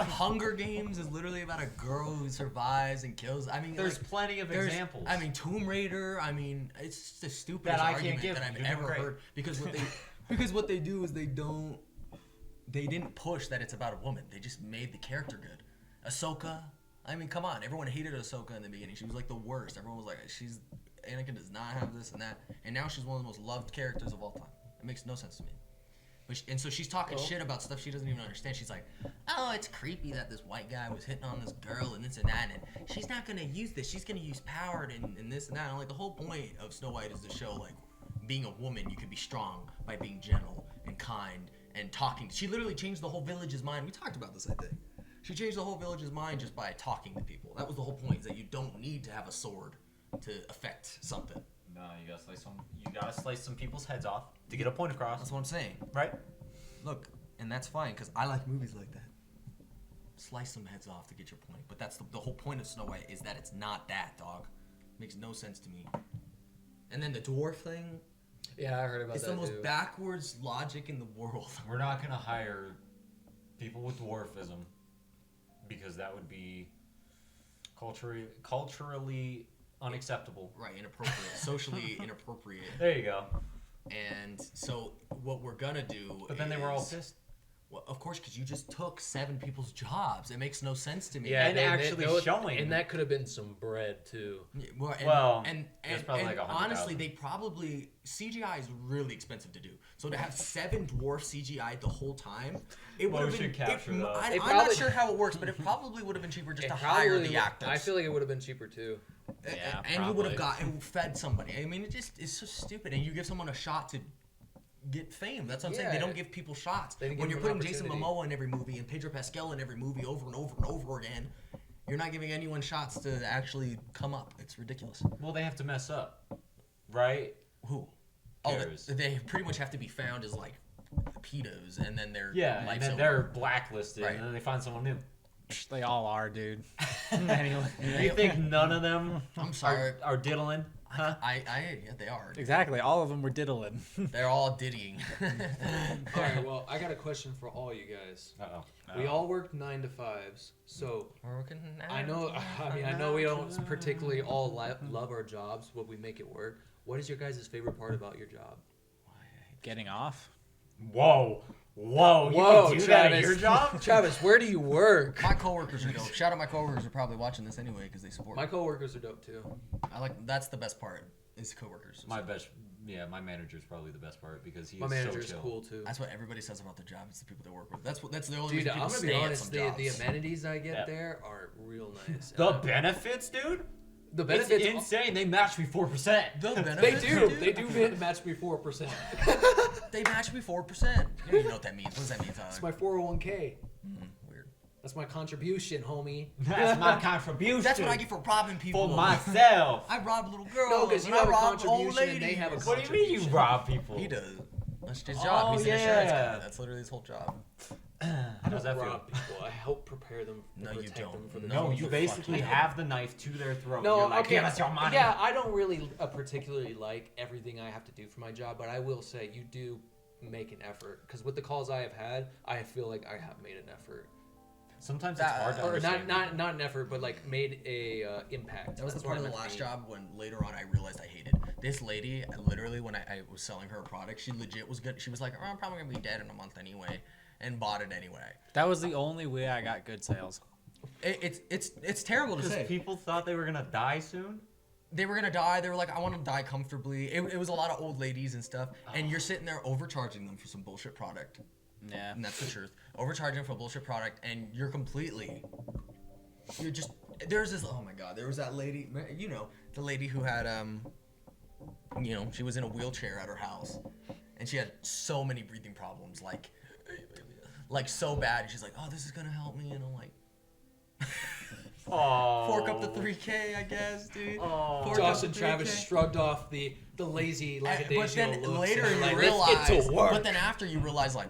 Hunger Games is literally about a girl who survives and kills. I mean, There's like, plenty of there's- examples. I mean, Tomb Raider. I mean, it's just the stupidest That I can't argument give. that I've You're doing ever great. heard. Because what they do is they didn't push that it's about a woman. They just made the character good. Ahsoka. I mean, come on. Everyone hated Ahsoka in the beginning. She was like the worst. Everyone was like, Anakin does not have this and that. And now she's one of the most loved characters of all time. It makes no sense to me. And so she's talking shit about stuff she doesn't even understand. She's like, oh, it's creepy that this white guy was hitting on this girl and this and that, and she's not going to use this. She's going to use power and this and that. And like the whole point of Snow White is to show like being a woman, you can be strong by being gentle and kind and talking. She literally changed the whole village's mind. We talked about this, I think. She changed the whole village's mind just by talking to people. That was the whole point, is that you don't need to have a sword to affect something. No, you gotta slice some people's heads off to get a point across. That's what I'm saying. Right? Look, and that's fine, because I like movies like that. Slice some heads off to get your point. But that's the whole point of Snow White, is that it's not that, dog. Makes no sense to me. And then the dwarf thing, Yeah, I heard about it's that the most too. backwards logic in the world. We're not gonna hire people with dwarfism because that would be culturally unacceptable. Right, inappropriate. Socially inappropriate. There you go. And so what we're gonna do But then they were all is- pissed. Well, of course, because you just took 7 people's jobs. It makes no sense to me. Yeah, And actually showing. and that could have been some bread too. Yeah, well, Well, it's probably like 100,000. honestly, they probably CGI is really expensive to do. So to have 7 dwarf CGI the whole time, it would have Motion been. capture, though. I'm They not probably- sure how it works, but it probably would have been cheaper just It to probably hire would- the actors. I feel like it would have been cheaper too. Yeah, and you would have probably. gotten fed somebody. I mean, it's so stupid. And you give someone a shot to get fame. That's what I'm saying. They Yeah. don't give people shots. They didn't When give you're them an putting Jason opportunity. Momoa in every movie and Pedro Pascal in every movie over and over and over again, you're not giving anyone shots to actually come up. It's ridiculous. Well, they have to mess up, right? Who? Oh, Cares. they pretty much have to be found as like pedos, and then they're Yeah, and life's then over. they're blacklisted, Right. and then they find someone new. They all are, dude. Anyway. You think none of them I'm sorry. are diddling? Huh? Yeah, they are. Exactly. All of them were diddling. They're all diddying. All right, well, I got a question for all you guys. Uh-oh. We all work 9 to 5s, so Working I know. I mean, I know we don't particularly all love our jobs, but we make it work. What is your guys' favorite part about your job? Getting off. Whoa. Whoa. You can do that at your job? Travis, where do you work? My coworkers are dope. Shout out my coworkers are probably watching this anyway because they support. My coworkers are dope too. That's the best part is coworkers. My manager's probably the best part because he My is manager so is chill. cool too. That's what everybody says about their job. It's the people they work with. That's the only Dude, reason I'm people gonna stay be at honest. some The jobs. amenities I get Yeah. there are real nice. The benefits, dude? The It's benefits. insane. They match me 4%. The They benefits, do. dude. They do match me 4%. They match me 4%. You don't even know what that means. What does that mean, Tyler? That's my 401k. Weird. That's my contribution, homie. That's my contribution. That's what I get for robbing people. for myself. I rob little girls. No, because you and I have a rob old contribution and they ladies. have a What do you mean you contribution. rob people? He does. That's his job. Oh, He's an insurance yeah. guy. That's literally his whole job. I How does don't that feel? rob people. I help prepare them. No, you protect don't. Them for the No, No, you you basically fucking- have the knife to their throat. No, You're like, okay. give us your money. Yeah, I don't really particularly like everything I have to do for my job, but I will say you do make an effort. Because with the calls I have had, I feel like I have made an effort. Sometimes That- it's hard to Or understand. not an effort, but like made a impact. That was the That's part what of I the meant to last mean. job when later on I realized I hated. This lady, literally, when I was selling her a product, she legit was good. She was like, oh, I'm probably going to be dead in a month anyway, and bought it anyway. That was the only way I got good sales. It's terrible to Because say. people thought they were gonna die soon. They were going to die. They were like, I want to die comfortably. It was a lot of old ladies and stuff, and you're sitting there overcharging them for some bullshit product. Yeah. And that's the truth. Overcharging for a bullshit product, and you're just, there's this, oh my god, there was that lady, you know, the lady who had, she was in a wheelchair at her house, and she had so many breathing problems, like so bad, and she's like, oh, this is gonna help me, and I'm like, Oh. Fork up the 3K, I guess, dude. Oh. Fork Josh up the and Travis 3K. shrugged off the lazy But lackadaisical then looks. later and you like, realize, let's get to work. but then after you realize, like,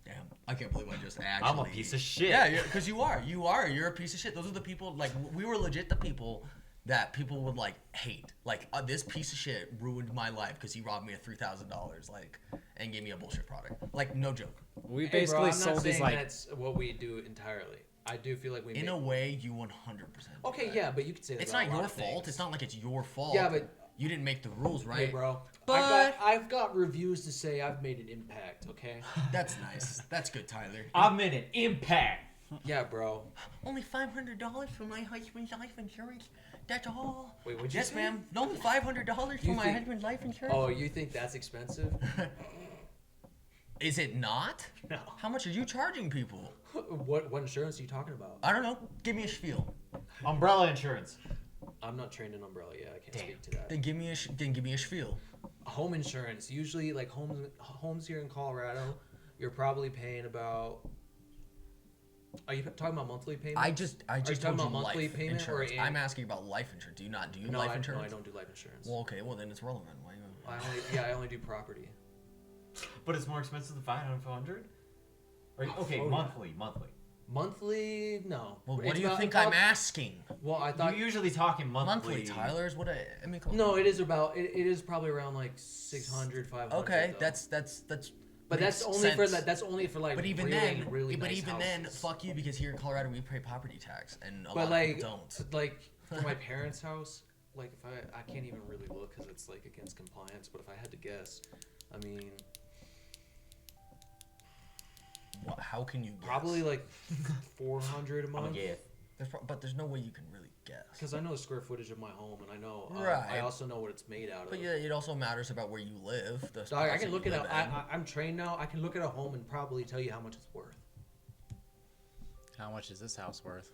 damn, I can't believe I just actually. I'm a piece of shit. Yeah, because you are. You're a piece of shit. Those are the people. Like, we were legit the people that people would like hate. Like, this piece of shit ruined my life because he robbed me of $3,000, like, and gave me a bullshit product. Like, no joke. We Hey, basically bro, I'm sold not these saying like that's what we do entirely. I do feel like we In make- a way, you 100%. do Okay, that. yeah, but you could say that It's about not a lot your of fault. things. It's not like it's your fault. Yeah, but you didn't make the rules, right? hey, bro, But- I've got reviews to say I've made an impact. Okay. That's nice. That's good, Tyler. I'm in an impact. Yeah, bro. Only $500 for my husband's life insurance. That's all. Wait, what'd you Yes, say? ma'am. Only $500 for You my think- husband's life insurance. Oh, you think that's expensive? Is it not? No. How much are you charging people? What insurance are you talking about? I don't know. Give me a spiel. Umbrella insurance. I'm not trained in umbrella yet. I can't Damn. speak to that. Then give me a spiel. Home insurance. Usually, like homes here in Colorado, you're probably paying about. Are you talking about monthly payment? I just Are you told talking you about monthly life payment or insurance. I'm asking about life insurance. Do you not do no, life I, insurance? No, I don't do life insurance. Well, okay. Well, then it's relevant. Why you? I only do property. But it's more expensive than 500. Okay, Oh, yeah. monthly. Monthly, no. Well, what It's do you about- think about- I'm asking? Well, I thought You're usually talking Monthly, Tyler, is what I mean. Come on. no. It is about. It is probably around like 600, 500. Okay, though. that's. But that's makes only for sense. that. That's only for like. But even really, then, really but nice even then, houses. fuck you, because here in Colorado we pay property tax, and a lot But of like, people don't. like for my parents' house, like if I can't even really look because it's like against compliance. But if I had to guess, I mean, How can you guess? probably like 400 a I'm month. a guess. But there's no way you can really guess. Because I know the square footage of my home, and I know. I Right. also know what it's made out of. But yeah, it also matters about where you live. The Dog, I spots can that look you at live a. in. I'm trained now. I can look at a home and probably tell you how much it's worth. how much is this house worth?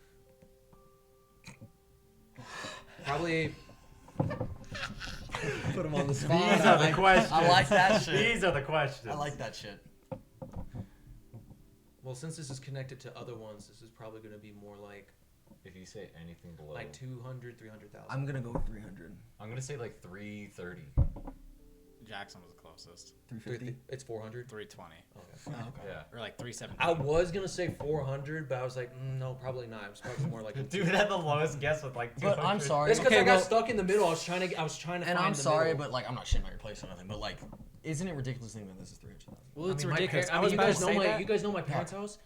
Probably. Put him on the These are the questions. I like that shit. These are the questions. I like that shit. Well, since this is connected to other ones, this is probably going to be more like If you say anything below, like 200, 300,000. I'm gonna go with 300. I'm gonna say like 330. Jackson was the closest. 350. It's 400. 320 Okay. Oh, okay. Yeah. or like 370. I was gonna say 400, but I was like, no, probably not. It was probably more like. Dude had the lowest guess with like 200. But I'm sorry. It's because Okay, I got well- stuck in the middle. I was trying to. And find I'm the sorry, middle. but like I'm not shitting on your place or nothing. But like, isn't it ridiculous to think that this is 300,000? Well, it's I mean, my ridiculous. par- I was you about guys to know say my. that. You guys know my parents' house.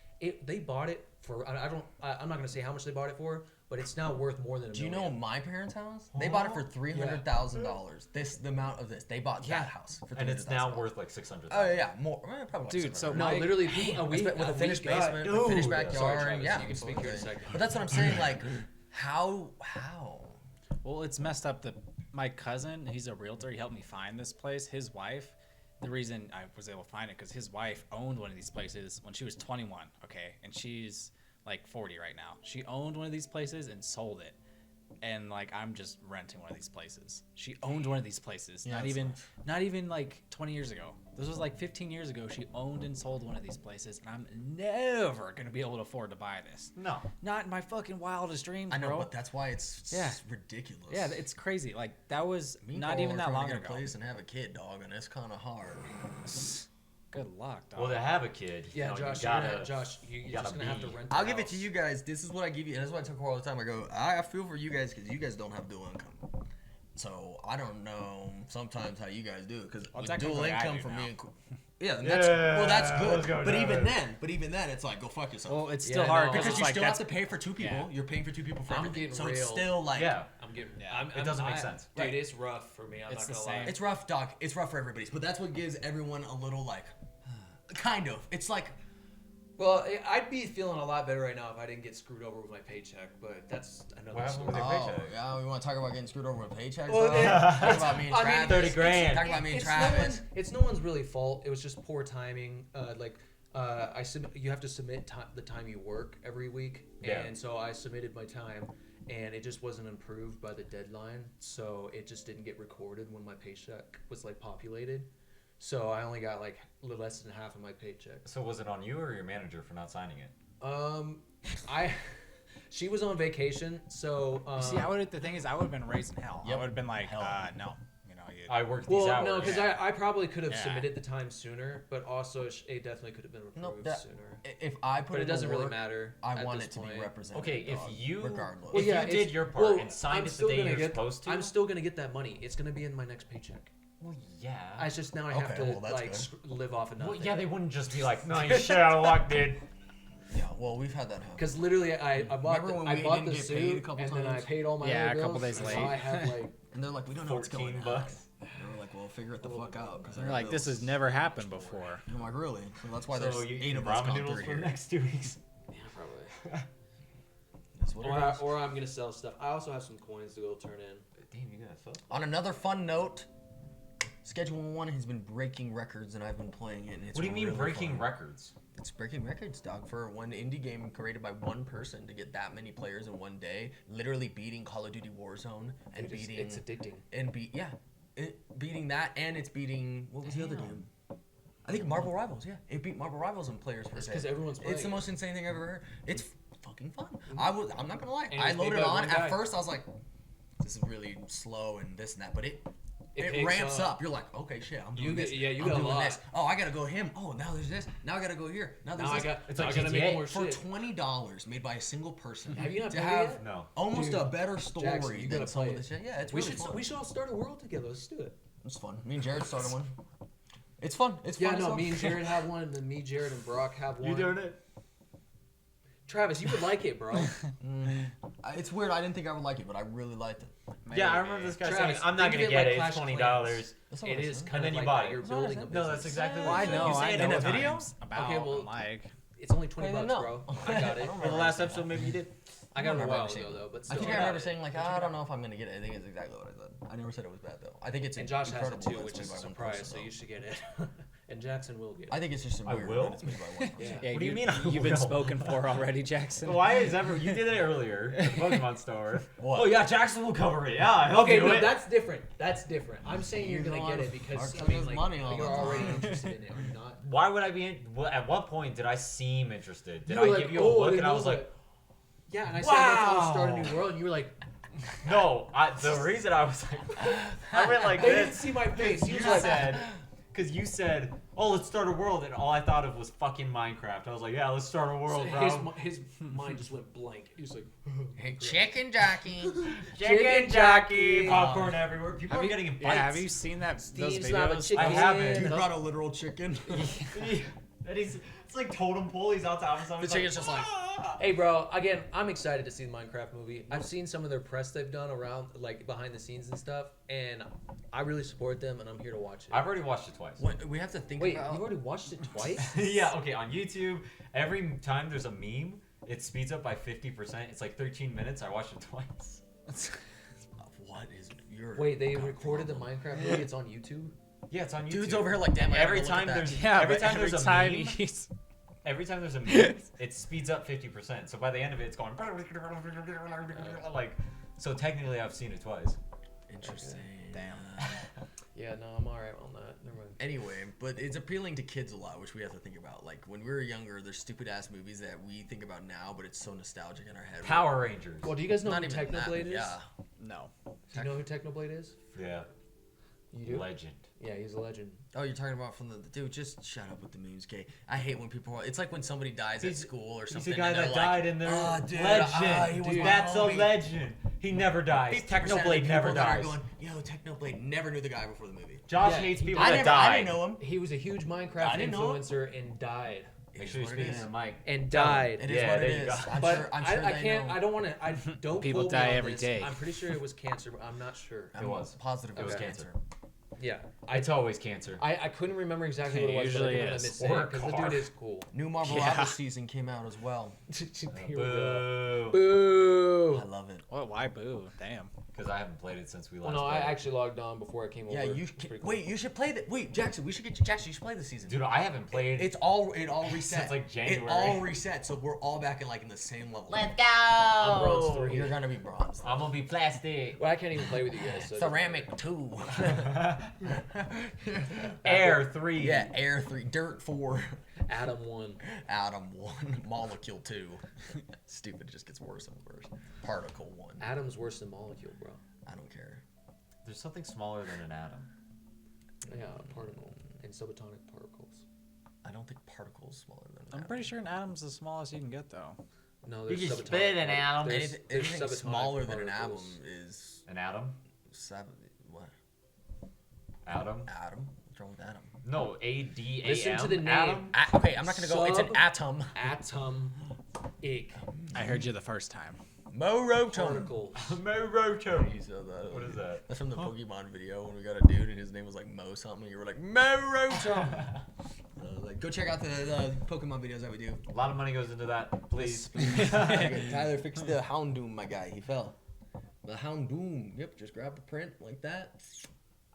They bought it for. I'm not gonna say how much they bought it for, but it's now worth more than. Do you know my parents' house? They bought it for $300,000. The amount of this. They bought Yeah. that house for $300,000. And it's now worth like 600. Oh yeah, more. Probably like Dude, so 600. No, my- literally, people, With a finished basement, a finished backyard. Sorry, Travis, yeah, you can speak here in a second. But that's what I'm saying. Like, how? Well, it's messed up that my cousin, he's a realtor. He helped me find this place. His wife, the reason I was able to find it because his wife owned one of these places when she was 21. Okay, and she's like 40 right now. She owned one of these places and sold it. And like I'm just renting one of these places. She owned one of these places. Yeah, not that's even nice. not even like 20 years ago. This was like 15 years ago. She owned and sold one of these places, and I'm never gonna be able to afford to buy this. No. Not in my fucking wildest dreams, I know, bro. but that's why it's Yeah. ridiculous. Yeah, it's crazy. Like that was Me and not Carl even are that trying to long get a ago. place and have a kid, dog, and it's kind of hard. Good luck, dog. Well, to have a kid, Yeah, you know, Josh. you gotta, You're gotta just gonna have to be- rent. I'll the give it to house. you guys. This is what I give you, and that's what I tell Carl all the time. I go, I feel for you guys because you guys don't have dual income. So I don't know sometimes how you guys do it because Well, with technically dual I income do for now. me and yeah, and that's well, that's Yeah, good. let's go, But Travis. even then, it's like go fuck yourself. Well, it's Yeah, still hard no, because because it's you like still have that's to pay for two people. yeah. You're paying for two people for I'm everything. getting So it's real. still like yeah. I'm getting. Yeah. It doesn't make sense. Dude, it's rough for me. I'm It's not the gonna lie. same. It's rough, Doc. It's rough for everybody. But that's what gives everyone a little like, kind of. It's like Well, I'd be feeling a lot better right now if I didn't get screwed over with my paycheck, but that's another What happened story. with your oh paycheck? yeah, we want to talk about getting screwed over with paychecks. Well, dog? Talk about me and I mean, Travis. 30 grand. Talk about me and It's Travis. it's no one's really fault. It was just poor timing. You have to submit the time you work every week, Yeah. and so I submitted my time, and it just wasn't approved by the deadline, so it just didn't get recorded when my paycheck was like populated. So I only got like less than half of my paycheck. So was it on you or your manager for not signing it? I She was on vacation, so See, the thing is, I would have been raised in hell. Yep. I would have been like, Hell. no, you know, I worked these well, hours. no, because I probably could have Yeah. submitted the time sooner, but also it definitely could have been No, approved that- sooner. If I put But it in the doesn't really work, matter. I at want this it to be point. represented. Okay, if dog, you regardless. if you it's- did your part well, and signed I'm it the still day gonna you're get- supposed to, I'm still gonna get that money. It's gonna be in my next paycheck. well, yeah. I just now I have Okay, to well, that's like good. live off of nothing. Well, yeah, they wouldn't just be like, "Nice shit out of luck, dude." Yeah, well, we've had that happen. Because literally, I bought Remember when I we bought didn't the get paid a suit, couple and then I times? paid all my Yeah, other a couple bills, days and late. now I have like And they're like, we don't know what's going on. $14. They were like, well, figure it the fuck out. Cause I They're got like, this has bills. never happened before. And I'm like, really? So that's why So there's you 8 eat of us ramen gone noodles through for the here. next 2 weeks. yeah, probably. That's what it is. Or I'm gonna sell stuff. I also have some coins to go turn in. Damn, you got fuck. On another fun note, Schedule 1 has been breaking records, and I've been playing it. And it's What do you mean really breaking fun. records? It's breaking records, dog, for one indie game created by one person to get that many players in one day. Literally beating Call of Duty Warzone and It's addicting. beating that, and it's beating what was the other game? I think Marvel Rivals. Yeah, it beat Marvel Rivals in players per It's se. because everyone's playing. It's the it. most insane thing I've ever heard. It's fucking fun. I'm not gonna lie. And I it's made loaded by on. one At guy. first, I was like, "This is really slow and this and that," but it picks ramps up. You're like, "Okay, shit, I'm doing You this. get- yeah, you I'm got a doing lot. this. Oh, I gotta go him. Oh, now there's this. Now I gotta go here. Now there's Now I this." got. It's I like gotta make GTA. more For shit. $20 made by a single person. Have you not to played it have yet? No. almost Dude, a better story Jackson, you than gotta some play of the it. shit? Yeah, it's We really should fun. we should all start a world together. Let's do it. It's fun. Me and Jared started one. It's fun. It's Yeah, fun. as no, hell. me and Jared have one, and then me, Jared, and Brock have one. You doing it? Travis, you would like it, bro. It's weird. I didn't think I would like it, but I really liked it. Yeah, I remember this guy Travis, saying, "I'm not think gonna of it get like it. Clash It's of $20." That's not It what I is said. kind And then of you like bought that. it. You're That's not what I building a said. business. No, that's exactly Well, what I you know. said. I You know said in a what video. it's about. Okay, well, Mike. It's only 20 Okay, then bucks, no. bro. I got it. I don't For the last episode, maybe you did. I got it a remember while saying ago, that. though. But I still, think I got remember it. saying like, I don't know if I'm gonna get it. I think it's exactly what I said. I never said it was bad though. I think it's And Josh has it incredible too, that which it's is a made by one surprise. person, So though. you should get it. And Jackson will get it. I think it's just I weird will? that it's made by one person. Yeah. Yeah, What do you mean I You've been will? spoken for already, Jackson. Why is ever? You did it earlier. The Pokemon store. What? Oh yeah, Jackson will cover it. Yeah, he'll Okay, do no, it. that's different. That's different. I'm saying you're You gonna know, get it because Mark I mean, has like, money all you're the already time. interested in it. Are you not? Why would I be? At what point did I seem interested? Did You were I like, give you a "Oh, look didn't and I know was like, that." Yeah, and I said that's how to start a Wow. new world, and you were like, no? The reason I was like, I went like they didn't this. see my face. He You was like, said, because you said, "Oh, let's start a world," and all I thought of was fucking Minecraft. I was like, "Yeah, let's start a world, bro." his mind just went blank. He was like, Hey, chicken jockey. Chicken jockey, popcorn everywhere. People are getting in fights. Yeah, have you seen those Steve's not a videos? chicken. I haven't. Dude Those- brought a literal chicken. And it's like totem pole. He's on top of something. The chicken's just like, Hey, bro. Again, I'm excited to see the Minecraft movie. I've seen some of their press they've done around, like behind the scenes and stuff, and I really support them, and I'm here to watch it. I've already watched it twice. what, we have to think Wait, about. you've already watched it twice? Yeah, okay, on YouTube, every time there's a meme, it speeds up by 50%. It's like 13 minutes. I watched it twice. What is your? Wait, they God, recorded the problem? Minecraft movie. It's on YouTube. Yeah, it's on YouTube. Dude's over here like, damn. I Every gotta go look time at that. there's Yeah, every but time every there's a time meme, he's every time there's a meme, it speeds up 50%. So by the end of it, it's going like. So technically, I've seen it twice. Interesting. Damn. Yeah, no, I'm alright on that. Never mind. Anyway, but it's appealing to kids a lot, which we have to think about. Like when we were younger, there's stupid ass movies that we think about now, but it's so nostalgic in our head. Power Rangers. Well, do you guys know Not who even that, Technoblade is? yeah. no. Do you know who Technoblade is? Yeah. You do? Legend. Yeah, he's a legend. Oh, you're talking about from the dude. Just shut up with the memes, gay. I hate when people. It's like when somebody dies at He's- school or He's something. the guy and they're that like, died in there. "Ah, dude, Legend. he was Dude, my that's a homie." legend. He never dies. 50% of the Technoblade people never that are dies. Going, yo, Technoblade never knew the guy before the movie. Josh Yeah, hates he- people I that never. die. I didn't know him. He was a huge Minecraft I didn't know him. influencer and died. Make It sure is you're what it speaking is. to the mic. And died. It is Yeah, what there it you is. go. I'm But sure. I'm I sure they can't. know. I don't want to. I don't. People quote die me on every this. day. I'm pretty sure it was cancer, but I'm not sure. I'm It was. positive. It was Okay. cancer. Yeah, It's always cancer. I couldn't remember exactly what it was. Usually but I is. missed it Or a because the car. dude is cool. New Marvel Yeah. Rivals season came out as well. Here we go. Boo. Boo. I love it. What? Why boo? Damn. because I haven't played it since we last. Well, no, I played. actually logged on before I came over. Yeah, you It's pretty cool. wait. You should play that. Wait, Jackson, we should get you. Jackson, you should play this season. Dude, I haven't played. It all reset. Since, like, January. It all reset, so we're all back in the same level. Let's go. I'm bronze 3. You're gonna be bronze. I'm gonna be plastic. Well, I can't even play with you guys. So it doesn't Ceramic 2. Air 3. Yeah, air 3, dirt 4, matter. Atom 1. atom 1, molecule 2. Stupid, it just gets worse and worse. Particle 1. Atom's worse than molecule, bro. I don't care. There's something smaller than an atom. Yeah, a particle and subatomic particles. I don't think particle is smaller than an I'm atom. pretty sure an atom's the smallest you can get, though. No, You there's can subatomic spit an particles. atom. There's Anything subatomic smaller than an atom particles. is An atom? 7. What? Atom? Atom? What's wrong with atom? No, A-D-A-M. Listen to the name. Atom? Okay, I'm not gonna go. It's an atom. Atomic I heard you the first time. Morotum. particles. Moroto. You said that. What is that? That's from the Pokemon video when we got a dude and his name was like Mo something. And you were like Morotum. Like, go check out the Pokemon videos that we do. A lot of money goes into that. Please. Tyler fixed the Houndoom, my guy. He fell. The Houndoom. Yep, just grab the print like that.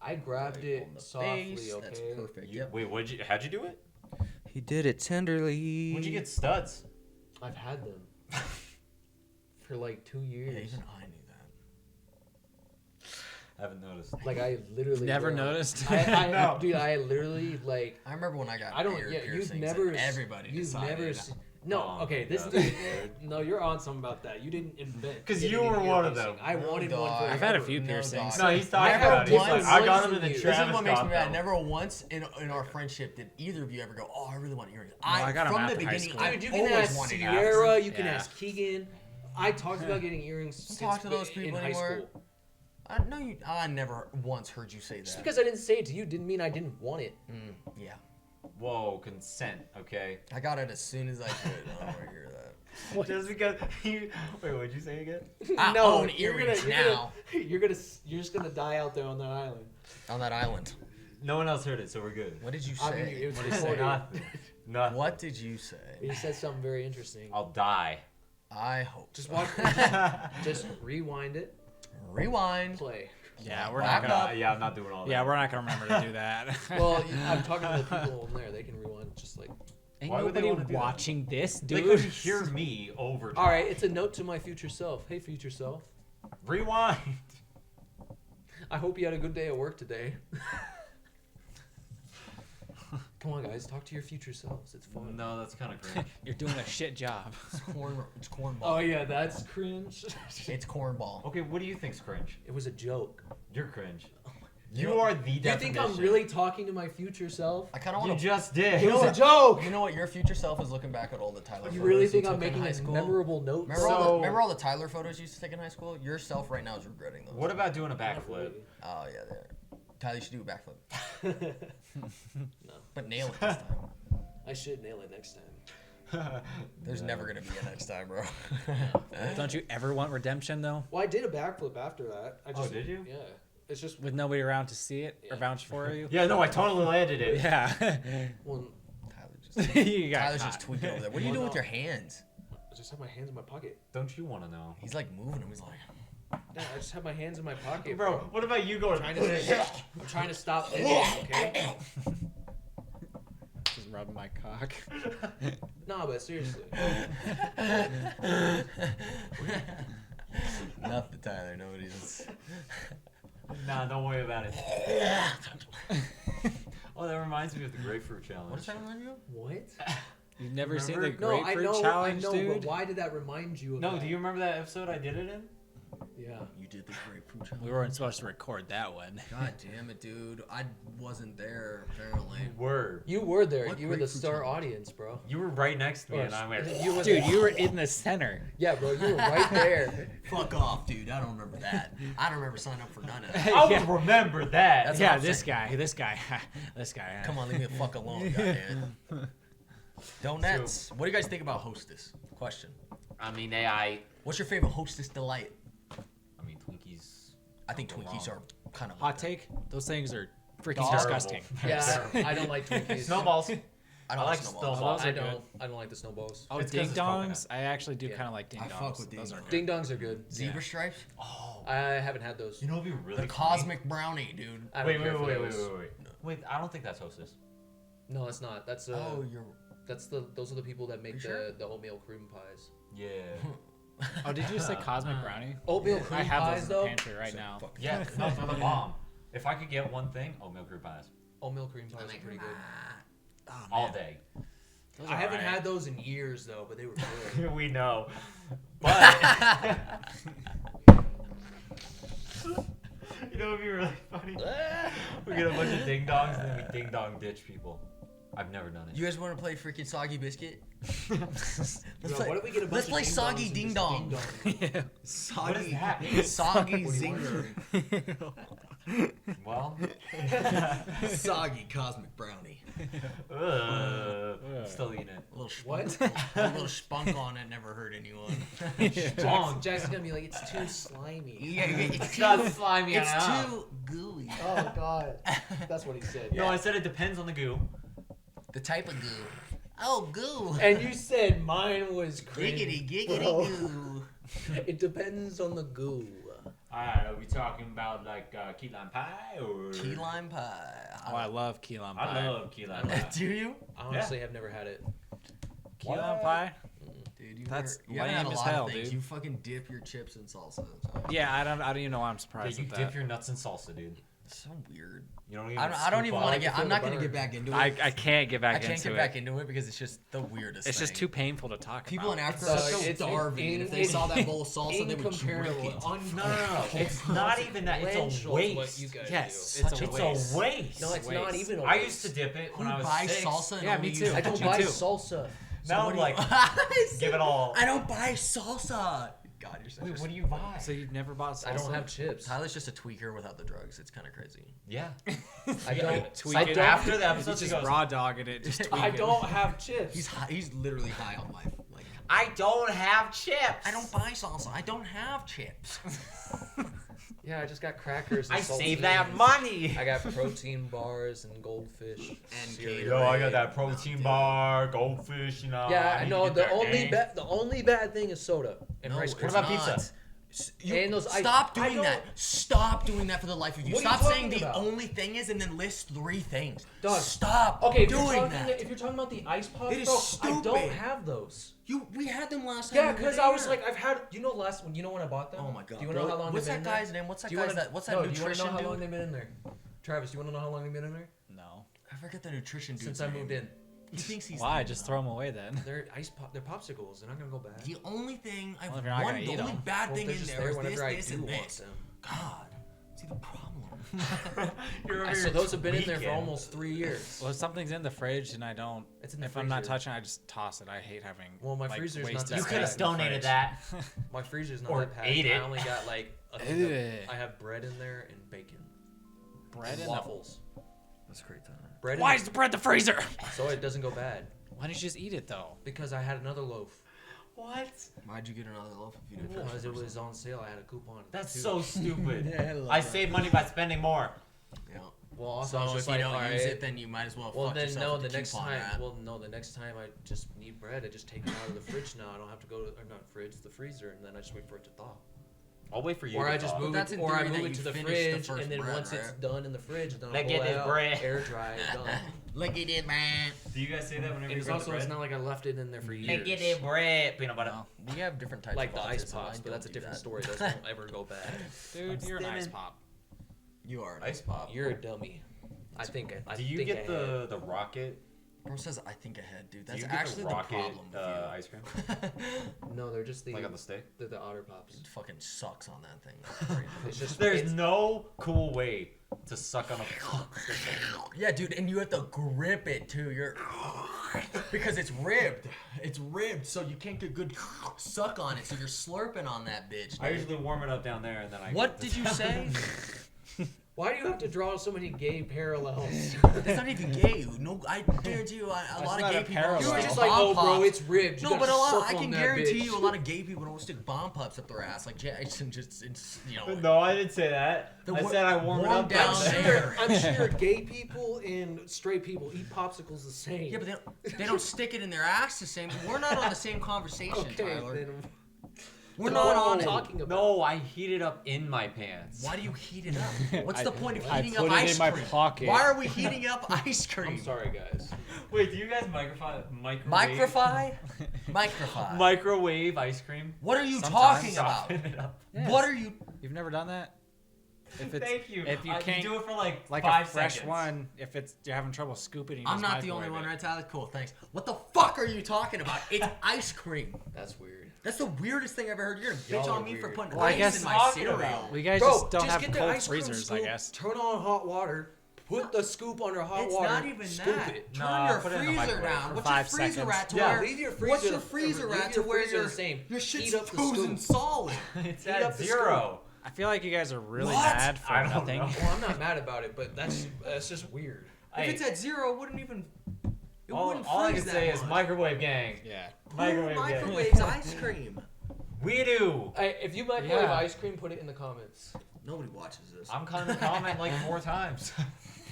I grabbed Like, it on the softly, face. okay? That's perfect. You- Yep. Wait, how'd you do it? He did it tenderly. When'd you get studs? I've had them for like 2 Yeah, years. even I knew that. I haven't noticed. Like I literally Never wear 'em. noticed? No. Dude, I literally like. I remember when I got I don't. ear Yeah, you've piercings never. and everybody You've decided. never. No, Oh, okay. This God. dude. No, you're on something about that. You didn't invent. 'Cause getting you were an ear one of piercing. them. I No, wanted dog. one for. I've had a forever. few piercings. No, he's I talking have about it. He's one like, I got from him in the you. This Travis is what makes me got mad. them. Never once in our friendship did either of you ever go, "Oh, I really want earrings." I got 'em from the after high beginning. school. I Dude, you can always ask wanted Sierra. You can Yeah. ask Keegan. I talked about getting earrings since talk to those people in high anymore. school. I never once heard you say that. Just because I didn't say it to you didn't mean I didn't want it. Yeah, Whoa, consent, okay? I got it as soon as I could. I don't want to hear that. Just because you... Wait, what'd you say again? I own earrings now. You're just gonna die out there on that island. On that island. No one else heard it, so we're good. What did you I say? mean, it was What did you say? recorded. Nothing. Nothing. What did you say? You said something very interesting. I'll die. I hope. Just so. watch. Just rewind it. Rewind. Play. Yeah, we're Back not gonna. up. Yeah, I'm not doing all that. Yeah, we're not gonna remember to do that. Well, I'm talking to the people in there. They can rewind. Just like. Ain't Why would they nobody wanna do that? watching this, They dude. couldn't hear me over All right, it's a note to my future self. Hey, future self. Rewind. I hope you had a good day at work today. Come on, guys, talk to your future selves. It's fun. No, that's kind of cringe. You're doing a shit job. It's cornball. Oh yeah, that's cringe. It's cornball. Okay, what do you think's cringe? It was a joke. You're cringe. You You know- are the You definition. think I'm really talking to my future self? I kind of You want to. just did. It was what? a joke. You know what your future self is looking back at all the Tyler You photos really you think I'm took in making high a school? memorable note? Remember all the Tyler photos you used to take in high school? Yourself right now is regretting those. What about doing a backflip? Oh yeah, there. Tyler, you should do a backflip, No, but nail it this time. I should nail it next time. There's never gonna be a next time, bro. Don't you ever want redemption though? Well, I did a backflip after that. I just, did you? Yeah. It's just With nobody around to see it or Yeah. vouch for you? Yeah, no, I totally landed it. Yeah. well, Tyler just, You got Tyler's caught. just tweaking over there. What are you Well, doing with no. your hands? I just have my hands in my pocket. Don't you want to know? He's like moving them. He's like, Yeah, I just have my hands in my pocket, Bro, what about you going? I'm trying to stop it, okay? Just rubbing my cock. No, but seriously. nothing, Tyler. Nobody's. Nah, don't worry about it. Oh, that reminds me of the grapefruit challenge. What is that remind you of? What? You've never seen the Remember? No, grapefruit challenge, I know, dude? but why did that remind you of No, that? do you remember that episode I did it in? Yeah. You did the grapefruit challenge. We weren't supposed to record that one. God damn it, dude! I wasn't there apparently. Word. You were there. What You were the grapefruit star challenge? audience, bro. You were right next to me, Or- and I went. You were Dude, you were in the center. Yeah, bro, you were right there. Fuck off, dude! I don't remember that. I don't remember signing up for none of that. I Yeah. would remember that. That's Yeah, what I'm this saying. guy, this guy, this guy. Come on, leave me the fuck alone, goddamn. Donuts. What do you guys think about Hostess? Question. I mean, AI. What's your favorite Hostess delight? I mean, Twinkies. I think Don't go Twinkies wrong. are kind of Hot take? Those things are freaking Dog. disgusting. Yeah, I don't like Twinkies. Snowballs. I I don't like snowballs. snowballs. Those are I good. don't like the snowballs. Oh, It's 'cause ding it's coconut. dongs. I actually do Yeah. kind of like ding I dongs. fuck with Those ding are dongs. good. Ding dongs are good. Zebra Yeah. stripes. Oh, I haven't had those. you know what'd be really The funny? cosmic brownie, dude. I don't Wait, care for those. Wait, I don't think that's Hostess. No, it's not. That's Oh, you're. those are the people that make You sure? the oatmeal cream pies. Yeah. Oh, did you say cosmic brownie? Oatmeal cream I have pies those in the though. pantry right now. Fuck. Yeah, no, for the bomb. If I could get one thing, oatmeal cream pies. Oatmeal cream pies are pretty good. Oh, All man. day. Those I are haven't alright. had those in years though, but they were good. We know. But you know what'd be really funny? We get a bunch of ding dongs and then we ding dong ditch people. I've never done it. You guys want to play freaking soggy biscuit? Yo, play- why don't we get a bunch let's of play ding soggy dongs and ding just dong. Yeah. Soggy. What is that? Soggy What do you want? zinger. Well, Soggy cosmic brownie. I'm still eating it. A little spunk. What? A little spunk on it never hurt anyone. Jackson's gonna be like, it's too slimy. Yeah, it's Not too, slimy it's enough. too gooey. Oh god, that's what he said. No, I said it depends on the goo. The type of goo. Oh, goo. And you said mine was cream. Giggity, giggity bro. goo. It depends on the goo. Alright, are we talking about like key lime pie or Key lime pie. Oh, I love key lime pie. I love key lime pie. Do you? I honestly have never had it. Key lime pie? Dude, you That's you haven't had lame a as lot hell, of things. dude. You fucking dip your chips in salsa. So. Yeah, I don't even know why I'm Yeah, surprised you at dip that. your nuts in salsa, dude. It's so weird. You don't even. I don't even scoop want up. to get. feel I'm the not gonna burn. get back into it. I can't get back I can't into get it. back into it because it's just the weirdest. It's just thing. too painful to talk People in about. Africa are so it's starving, and if they saw that bowl of salsa, they would drink it. No. It's not even that. It's a waste. What you guys Yes, do. it's a It's waste. a waste. No, it's not even a I waste. used to dip it Who when I was buys 6. salsa? And Yeah, only me use too. it I don't for buy chips? salsa. Now I'm like, give it all. I don't buy salsa. God, you're such Wait, a what do you buy? So you've never bought salsa? I don't have chips. Tyler's just a tweaker without the drugs. It's kind of crazy. Yeah. I don't. Tweak I it. don't, After the episode, He's she just goes, raw dogging it. Just tweak I it. don't have chips. He's high, he's literally high on life. Like I don't have chips. I don't buy salsa. I don't have chips. Yeah, I just got crackers. And I save that saltines. money. I got protein bars and goldfish And cereal. Yo, I got that protein bar, goldfish, you know. Yeah, I need to know. get The that only gang. the only bad thing is soda and No, rice it's What cream. about not. pizza? And those ice- Stop I doing don't- that. Stop doing that for the life of you. What are you Stop saying talking the about? only thing is and then list 3 things. Dog. Stop Okay, if you're, doing talking, that. if you're talking about the ice pops, It is bro, I don't stupid. have those. We had them last time. Yeah, we were because I was there. like, I've had. You know, last when when I bought them. Oh my god. Do you want to know bro. how long What's they've that been guy's in there? name? What's that Do you guy's wanna- that? What's that no, do you wanna nutrition know how dude? long they've been in there? Travis, do you want to know how long they've been in there? No. I forget the nutrition dude. Since I moved in. He thinks he's Why? Just throw them away then. They're they're popsicles. They're not gonna go bad. The only thing Well, if you're not gonna the eat only 'em. bad Well, thing they're in just there there is whenever this, I this, do and want this. them. God, see the problem. You're over So here those have been in there for tweaking. almost 3 years. Well, if something's in the fridge and I don't, It's in the if I'm not freezer. touching, I just toss it. I hate having. Well, my like, freezer's not wasted that You stuff could have in the donated fridge. that. My freezer's not Or that packed. ate I it. only got like a thing Ugh. I have bread in there and bacon. Bread and in waffles. That's great time. Bread. Why in is the bread in the freezer? so it doesn't go bad Why don't you just eat it though? because I had another loaf. What? Why'd you get another loaf if you didn't finish Because the it first was on sale. I had a coupon. That's too. so stupid. Yeah, I love I that. save money by spending more. one? Yeah. Well, also I was So if just you like, don't all use right. it, then you might as well Well, fuck then yourself no. with The the next coupon time, rat. well, no. The next time I just need bread, I just take it out of the fridge now. I don't have to go to or not fridge, the freezer, and then I just wait for it to thaw. I'll wait for you. Or to I just thaw. move that's it, in or I theory move that it to you the finish the fridge, first and then bread, once it's right? done in the fridge, then I Look pull at it this out, bread. air dry, it, done. Look at it, man. Do you guys say that whenever And you it's grab also the it's bread? not like I left it in there for years. Look at this bread. Peanut butter. No. We have different types Like of the ice autism. I pops, but that's a don't do different that. story. Those won't ever go bad. Dude, you're an ice stimming. pop. You are an Ice pop. You're a dummy. I think. I Do you think get ahead. the rocket? Bro says I think ahead, dude. Do That's you get actually the the rocket problem with you. ice cream? No, they're just the Like on the stick? they're the Otter Pops. It fucking sucks on that thing. That's crazy. It's just There's it's- no cool way to suck on a. Yeah, dude, and you have to grip it too. You're because it's ribbed. It's ribbed, so you can't get good suck on it. So you're slurping on that bitch. I dude. usually warm it up down there and then I. What did you say? Why do you have to draw so many gay parallels? That's not even gay. No, I guarantee you, a lot not of gay a people. parallel. You were stick just like, bomb oh, bro, pops. it's ribbed. You No, but gotta a lot. suck I on can that guarantee bitch. you, a lot of gay people don't stick bomb pops up their ass. Like Jackson just, you know. No, I didn't say that. The I wa- said I warm it warm up down down there. there. I'm sure gay people and straight people eat popsicles the same. Yeah, but they don't stick it in their ass the same. We're not on the same conversation, Okay, Tyler. then We're that's not what on I'm it. talking about. No, I heat it up in my pants. Why do you heat it up? What's the point of I heating put up it ice in my cream? pocket. Why are we heating up ice cream? I'm sorry, guys. Wait, do you guys microwave Microfy? ice cream? What are you Sometimes. talking about? Soften it up. Yes. What are you? You've never done that? If Thank you. If you You can't do it for like like 5 a fresh seconds. one, if you're having trouble scooping, you I'm just not the only microwave one, it. right, Tyler? Cool, thanks. What the fuck are you talking about? It's ice cream. That's weird. That's the weirdest thing I've ever heard. You're gonna bitch Y'all are on me for weird. putting Well, I ice guess in my talking cereal. about- We guys Bro, just don't have get the cold ice cream freezers, scoop, I guess. Turn on hot water, put the scoop under hot It's water, not even scoop that. it. Turn Nah, your put it in the freezer microwave down. for What's your 5 freezer seconds. at to Yeah. where? Leave your freezer. What's your freezer leave at to your where freezer your the same. your Heat shit's up the frozen scoop. solid? It's Heat at up the 0. I feel like you guys are really What? mad for I don't nothing. know. Well, I'm not mad about it, but that's just weird. If it's at 0, it wouldn't even. It all wouldn't I freeze can that say is much. microwave gang. Yeah. Who Microwave gang. microwaves ice cream? We do. Hey, if you microwave Yeah. ice cream, put it in the comments. Nobody watches this. I'm gonna comment like 4 times.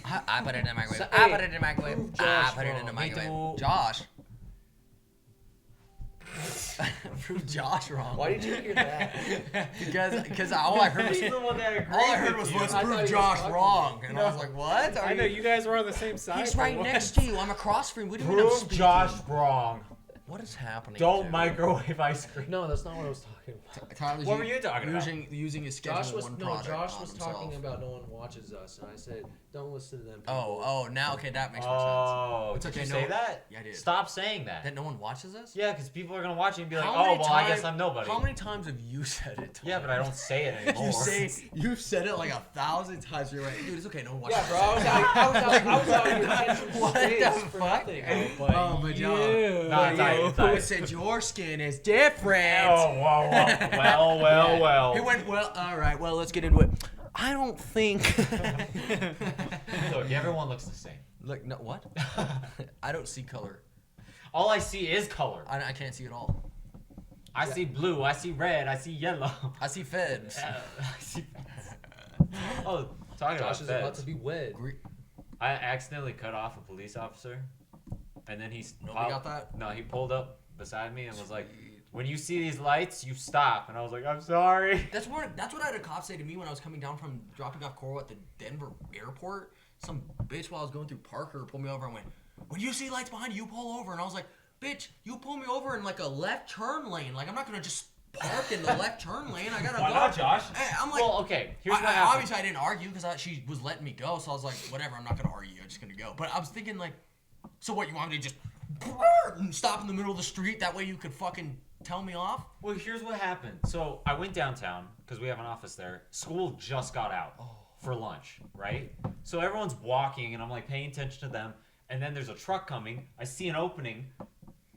I put it in the microwave. So- I hey, put it in the microwave. prove I Josh put it in the wrong. Me microwave. too. Josh. Prove Josh wrong. Why did you hear that? Because all I heard was He's the one that agreed all I heard with was you. let's I thought prove he was Josh talking wrong, to and I was like, what? Are I know you guys were on the same side. He's for right once. next to you. I'm across from you. We didn't even Prove Josh wrong. What is happening? Don't dude? microwave ice cream. No, that's not what I was talking about. Tyler's What were you talking about? using his schedule Josh was one no. product Josh on was himself. talking about no one watches us, and I said don't listen to them. People. Oh, now okay, that makes more sense. Oh, It's did okay, you no- say that? Yeah, I did. Stop saying that. That no one watches us? Yeah, because people are gonna watch it and be like, How oh, many well, I guess time- I'm nobody. How many times have you said it? Yeah, but I don't say it anymore. You've said it like 1,000 times. You're right, dude. It's okay. No one watches. Yeah, bro. I was out here catching What strays the for fuck? nothing. Oh my god. Nah, it's alright, it's alright. Who said your skin is different? Oh, whoa. Well. He went, well, all right, well, let's get into it. I don't think. Look, everyone looks the same. Look, no, what? I don't see color. All I see is color. I can't see it all. I see blue, I see red, I see yellow. I see feds. I see Oh, talking Josh is about about feds. to be wed. I accidentally cut off a police officer, and then he Nobody got that? No, he pulled up beside me and was like, "When you see these lights, you stop." And I was like, "I'm sorry." That's what I had a cop say to me when I was coming down from dropping off Coral at the Denver airport. Some bitch while I was going through Parker pulled me over and went, "When you see lights behind you, pull over." And I was like, "Bitch, you pull me over in like a left turn lane. Like I'm not gonna just park in the left turn lane. I gotta Why go." not, Josh? Hey, I'm like, Well, okay. Here's what I, happened. obviously I didn't argue because she was letting me go. So I was like, whatever. I'm not gonna argue. I'm just gonna go. But I was thinking like, so what? You want me to just stop in the middle of the street? That way you could fucking tell me off? Well, here's what happened. So I went downtown because we have an office there. School just got out for lunch, right? So everyone's walking, and I'm like paying attention to them. And then there's a truck coming. I see an opening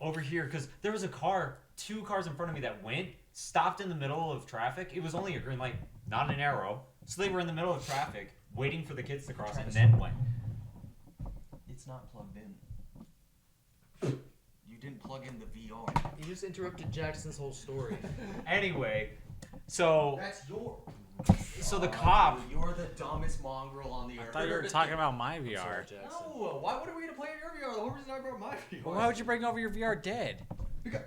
over here because there was a car, 2 cars in front of me that went, stopped in the middle of traffic. It was only a green light, not an arrow. So they were in the middle of traffic, waiting for the kids to cross, and then went. It's not plugged in. You didn't plug in the VR. You just interrupted Jackson's whole story. Anyway, so That's your. the cop. Dude, you're the dumbest mongrel on the I earth. thought you were talking about my Sorry, VR. Jackson. No, why would we gonna play in your VR? The whole reason I brought my VR. Well, why would you bring over your VR dead? Because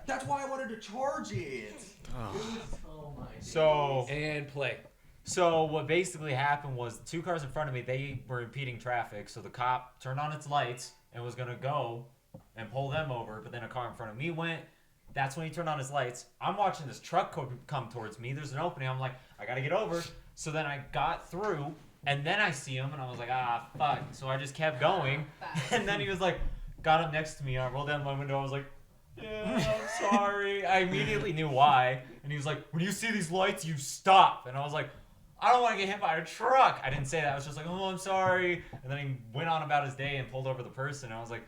that's why I wanted to charge it. Oh. Oh my. So And play. So what basically happened was 2 cars in front of me, they were impeding traffic, so the cop turned on its lights and was going to go and pull them over, but then a car in front of me went. That's when he turned on his lights. I'm watching this truck come towards me. There's an opening. I'm like, I got to get over. So then I got through, and then I see him, and I was like, ah, fuck. So I just kept going, and then he was like, got up next to me. I rolled down my window. I was like, yeah, I'm sorry. I immediately knew why. And he was like, when you see these lights, you stop. And I was like, I don't want to get hit by a truck. I didn't say that. I was just like, oh, I'm sorry. And then he went on about his day and pulled over the person. And I was like,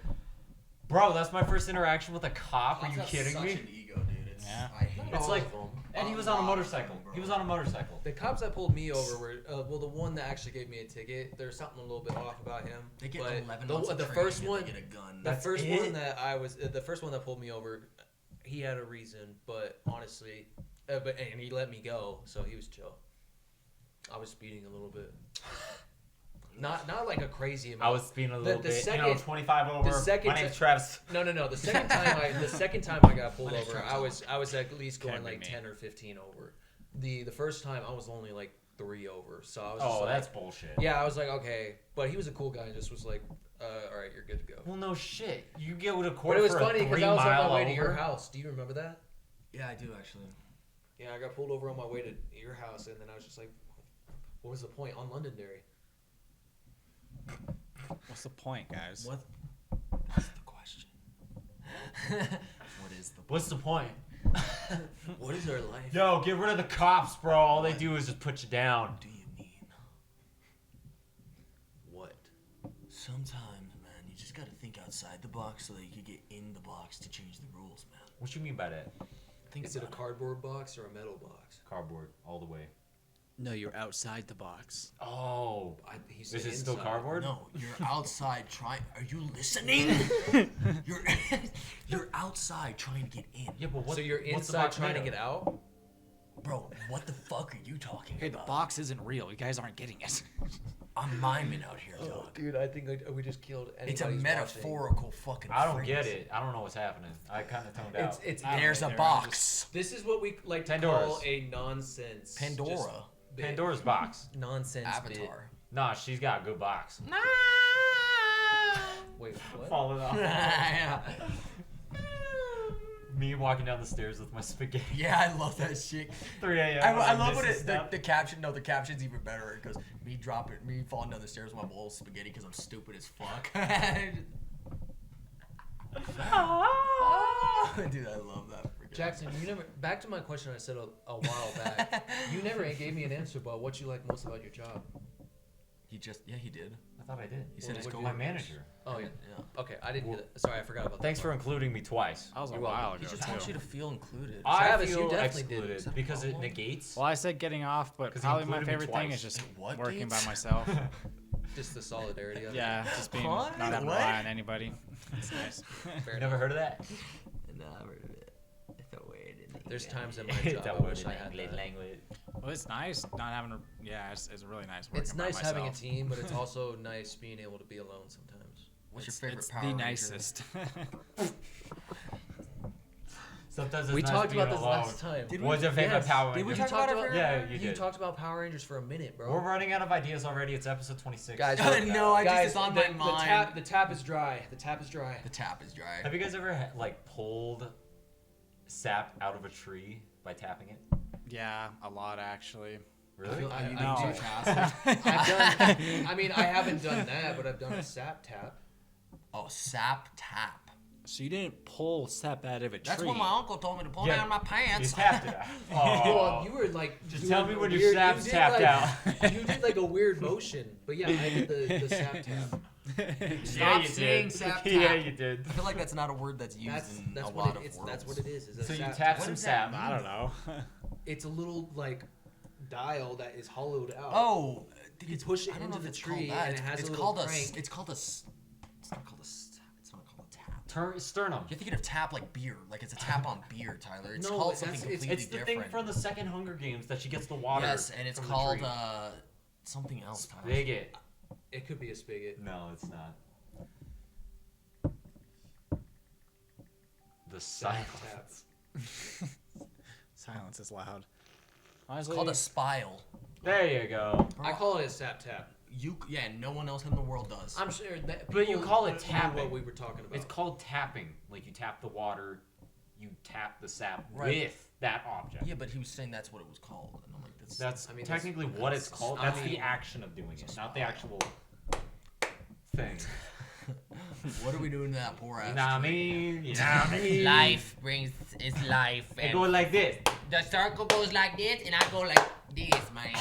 bro, that's my first interaction with a cop. Are you kidding such me? an ego, dude. It's, Yeah. I hate It's it. like, of them. and he was on a motorcycle. He was on a motorcycle. The cops that pulled me over were, well, the one that actually gave me a ticket. There's something a little bit off about him. They get but 11 the, months of the training first and one, they get a gun. the That's first it? one that I was, the first one that pulled me over, he had a reason, but honestly, and he let me go, so he was chill. I was speeding a little bit. Not like a crazy amount. I was being a little The bit, second- 25 over. second My name's ti- Travis. No. The second time I got pulled My next over, Travis I was at least going Can't be like me. 10 or 15 over. The first time I was only like 3 over. So I was. Oh, just like, that's bullshit. Yeah, I was like, okay, but he was a cool guy and just was like, all right, you're good to go. Well, no shit. You go to But court it was for funny a because 3 I was on mile my way to your over? house. Do you remember that? Yeah, I do actually. Yeah, I got pulled over on my way to your house, and then I was just like, what was the point on Londonderry? What's the point, guys? What's the question? What is the What's the point? What is our life? Yo, get rid of the cops, bro. All they do is just put you down. do you mean? What? Sometimes, man, you just gotta think outside the box so that you can get in the box to change the rules, man. What you mean by that? Think Is it a about cardboard box or a metal box? Cardboard, all the way. No, you're outside the box. Oh. He Is said it still inside. cardboard? No, you're outside trying. Are you listening? you're you're outside trying to get in. Yeah, but what? So you're what's the inside box trying to made of? get out? Bro, what the fuck are you talking Hey, the about? box isn't real. You guys aren't getting it. I'm miming out here, dog. Dude, I think we just killed It's a anybody's metaphorical fucking I don't phrase. get it. I don't know what's happening. I kind of toned out. It's I don't There's a either, I'm box. this is what we like to Pandora's. call a nonsense Pandora. just bit. Pandora's box. Nonsense Avatar. Nah, she's got a good box. Bit. Wait, what? Falling off. yeah. Me walking down the stairs with my spaghetti. Yeah, I love that shit. 3 a.m. I love when when it the caption. No, the caption's even better. It goes me falling down the stairs with my bowl of spaghetti because I'm stupid as fuck. Dude, I love that. freaking- Jackson, you never. Back to my question I said a while back. You never gave me an answer about what you like most about your job. He did. I thought I did. He said Well, his what'd go you My do? manager. Oh yeah. Yeah. Okay, I didn't hear that. Sorry, I forgot about that. Thanks for part. including me twice. That was a You're while welcome. ago. He just too. wants you to feel included. I Travis, you feel definitely did. excluded Is that a because it problem? negates. Well, I said getting off, but 'Cause he probably my included me favorite thing twice. is just What working by dates? myself. Just the solidarity of Yeah, just being What? not having to What? rely on anybody. It's nice. it. Fair Never enough. heard of that? No, I've heard of it. It's a word in There's English. times in my It's job a I word wish in I had English that. language. Well, it's nice not having to. Yeah, it's really nice working It's by nice having a myself. team, but it's also nice being able to be alone sometimes. What's your It's- favorite it's Power the Ranger? nicest. Sometimes it's We nice talked being about this alone. last time. Did What's your favorite Yes. Power Did we Ranger? talk about talked it? about- Yeah, you You did. talked about Power Rangers for a minute, bro. We're running out of ideas already. It's episode 26. Guys, No, I just guys, it's on the, my mind. The tap is dry. The tap is dry. The tap is dry. Have you guys ever like pulled sap out of a tree by tapping it? Yeah, a lot actually. Really? I- You No. do task. I've done. I mean, I haven't done that, but I've done a sap tap. Oh, sap tap. So you didn't pull sap out of a tree. That's what my uncle told me to pull Yeah, down my You pants. tapped it out. Oh. Well, you were like. Just you tell were me when weird- your you sap's did, tapped like- out. You did like a weird motion, but yeah, I did the sap tap. Stop you saying did. sap Yeah, tap. you did. I feel like that's not a word that's used in a That's lot what of it's. words. That's what it is. a So you sap tap What some does that sap. I don't know. It's a little like dial that is hollowed out. Oh, You push it I don't know into if the it's called tree that. and it has it's a little called crank. It's called a. It's not called a. It's not called a tap. Sternum. You're thinking of tap like beer, like it's a tap on beer, Tyler. It's No, called that's- something it's- completely It's the different. thing from the second Hunger Games that she gets the water. Yes, and it's from the called tree. something else. Tyler. Spigot. It could be a spigot. No, it's not. The Sap silence. tap. Silence is loud. It's Honestly, called a spile. There you go. I call it a sap tap. Yeah, no one else in the world does. I'm sure that. But you people call it knew tapping. What we were talking about. It's called tapping. Like you tap the water, you tap the sap Right. with that object. Yeah, but he was saying that's what it was called, and I'm like, That's I mean, technically what it's called. I That's the mean- action of doing it, not the actual thing. what are we doing to that poor ass? You know what I mean? You know what I mean? Life brings is life, It goes like this. the circle goes like this, and I go like this, man.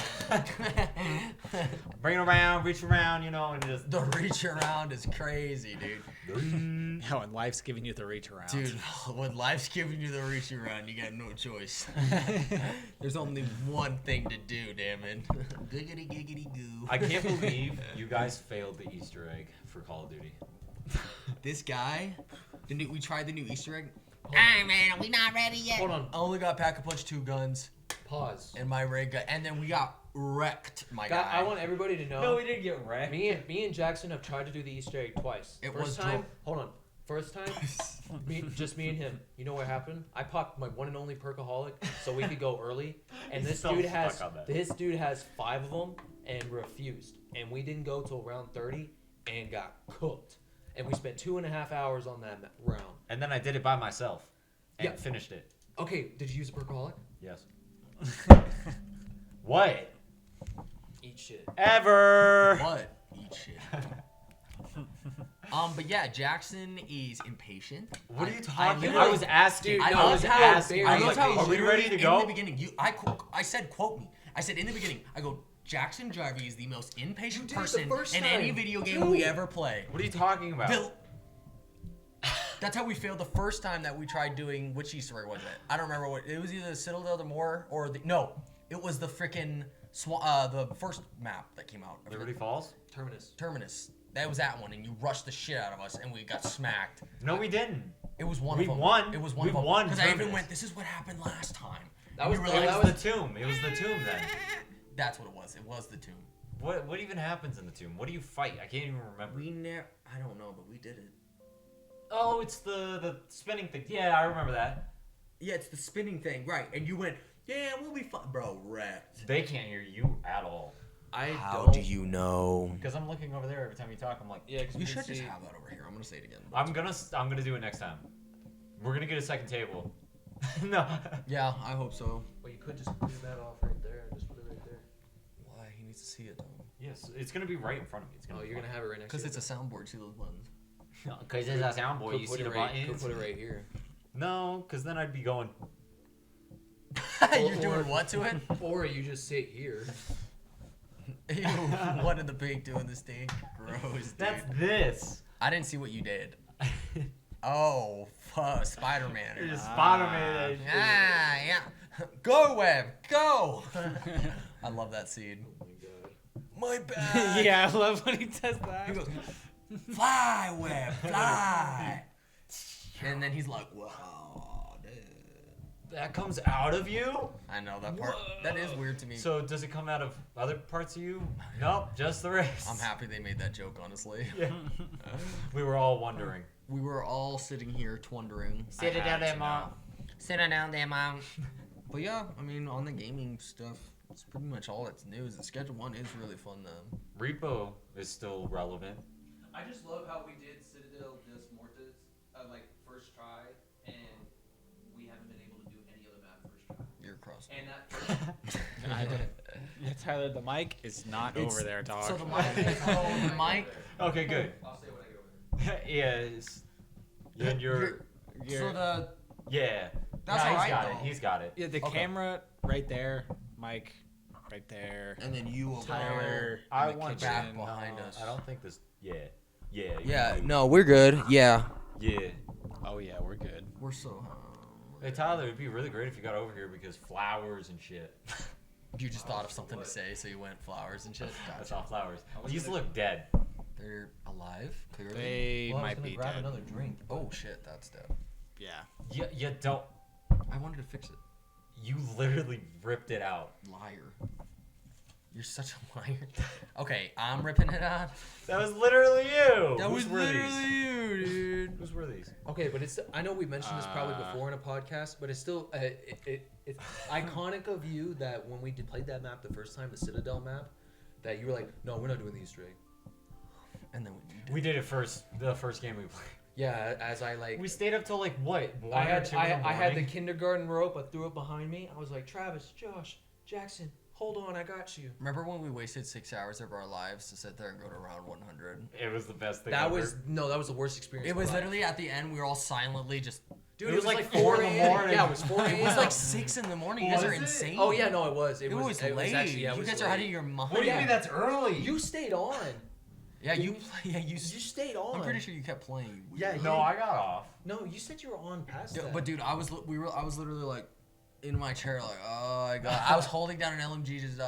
Bring it around, reach around, you know, and just. The reach around is crazy, dude. Yeah, when life's giving you the reach around. Dude, when life's giving you the reach around, you got no choice. There's only one thing to do, damn it. Giggity giggity goo. I can't believe you guys failed the Easter egg for Call of Duty. This guy, we tried the new Easter egg. Hey man, we not ready yet. Hold on. I only got Pack a Punch 2 guns Pause. and my ray gun, and then we got wrecked, my God, guy. I want everybody to know. No, we didn't get wrecked. Me and Jackson have tried to do the Easter egg twice. It First was time, dope. hold on. First time, just me and him. You know what happened? I popped my one and only perkaholic so we could go early. And He's this so dude has stuck on that. 5 of them and refused. And we didn't go till round 30 and got cooked. And we spent 2.5 hours on that round. And then I did it by myself and Yeah. finished it. Okay, did you use a perkaholic? Yes. What? Eat shit. Ever? What? Eat shit. But yeah, Jackson is impatient. What are you I talking literally- about? I was asking. Dude, I no, love it's how asking. I I was love like, how are we ready to go? In the beginning, I said quote me. I said in the beginning, I go, Jackson Jarvie is the most impatient You did it the person first in any time, video game too. we ever play. What are you talking about? That's how we failed the first time that we tried doing. Which Easter egg was it? I don't remember what. It was either the Citadel de Moor or the no. It was the freaking the first map that came out. Liberty Falls? Terminus. That was that one, and you rushed the shit out of us, and we got smacked. No, we didn't. It was one We of them. won. It was one We of them. won Because I even Terminus. went, this is what happened last time. That And was- we were that like, It that was was- the tomb. It was the tomb then. that's what it was. It was the tomb. What even happens in the tomb? What do you fight? I can't even remember. I don't know, but we did it. Oh, it's the spinning thing. Yeah, I remember that. Yeah, it's the spinning thing, right? And you went, yeah, we'll be fine, bro. Wrecked. They can't hear you at all. How do you know? Because I'm looking over there every time you talk. I'm like, Yeah, 'cause You we should see- just have that over here. I'm gonna say it again. I'm gonna do it next time. We're gonna get a second table. No. Yeah, I hope so. Well, you could just clean that off right there and just put it right there. Why? He needs to see it though. Yes, it's gonna be right in front of me. It's gonna. Oh, be you're gonna have it right next to Because you. it's a soundboard. See those buttons? Because it's a soundboard. Could You put see it the right, buttons. could put it right here. No, because then I'd be going. You're doing what to it? Or you just sit here. Ew, what in the pig doing this thing? Gross, dude. That's this. I didn't see what you did. Oh, fuck, Spider-Man. You're just Spider-Man. Ah, yeah. Go, Web, go! I love that scene. Oh my god. My bad. Yeah, I love when he does that. He goes, fly, Web, fly. And then he's like, wow, dude. That comes out of you? I know that part. That is weird to me. So does it come out of other parts of you? Nope, just the rest. I'm happy they made that joke, honestly. Yeah. We were all wondering. We were all sitting here wondering. Sit it down there, Mom. Sit down there, Mom. But yeah, I mean, on the gaming stuff, it's pretty much all that's news. The Schedule 1 is really fun, though. Repo is still relevant. I just love how we did Citadel des Mortes, like first try, and we haven't been able to do any other map first try. You're across. And that Yeah, Tyler, the mic is not It's- over there, dog. So the mic, the mic. Okay, good. I'll say when I get over there. Yes. And you're. So the Yeah. That's Nah, all right, he's got though. it. He's got it. Yeah, the Okay. camera right there, mic right there. and then you over Tyler, there. in I the want kitchen. back behind us. I don't think this. Yeah. Yeah. Yeah, you- no, we're good. Yeah, Yeah. Oh yeah, we're good. we're so. Hey Tyler, it'd be really great if you got over here because flowers and shit. You just thought of something to say, so you went flowers and shit. I Gotcha. saw flowers. was These gonna- look dead. They're alive, clearly. They Well, I was might gonna be grab dead. another drink. Oh shit, that's dead. Yeah. You don't. I wanted to fix it. You literally ripped it out. Liar. You're such a liar. Okay, I'm ripping it out. That was literally you. That Whose was were literally these? you, dude. Whose were these? Okay, but it's. I know we mentioned this probably before in a podcast, but it's still. It's iconic of you that when we played that map the first time, the Citadel map, that you were like, no, we're not doing the Easter egg. And then We did it first. The first game we played. Yeah, as I like. We stayed up till like what? One I or had two in the I had the morning? kindergarten rope. I threw it behind me. I was like, Travis, Josh, Jackson, hold on, I got you. remember when we wasted 6 hours of our lives to sit there and go to round 100? It was the best thing. That ever. was that was the worst experience. It of my was life. literally at the end. We were all silently just. Dude, It it was was like like 4 in the 4 a.m. morning. Yeah, it was 4 a.m. It was like 6 in the morning. You guys Was are it? insane. Oh yeah, no, it was. It was late. actually, yeah, it you was guys are late. out of your mind. What do you yeah. mean that's early? You stayed on. Yeah, you You stayed on. I'm pretty sure you kept playing. You Yeah, weirdo. No, I got off. No, you said you were on past Yeah, that. but dude, I was literally like, in my chair like, oh my god. I was holding down an LMG just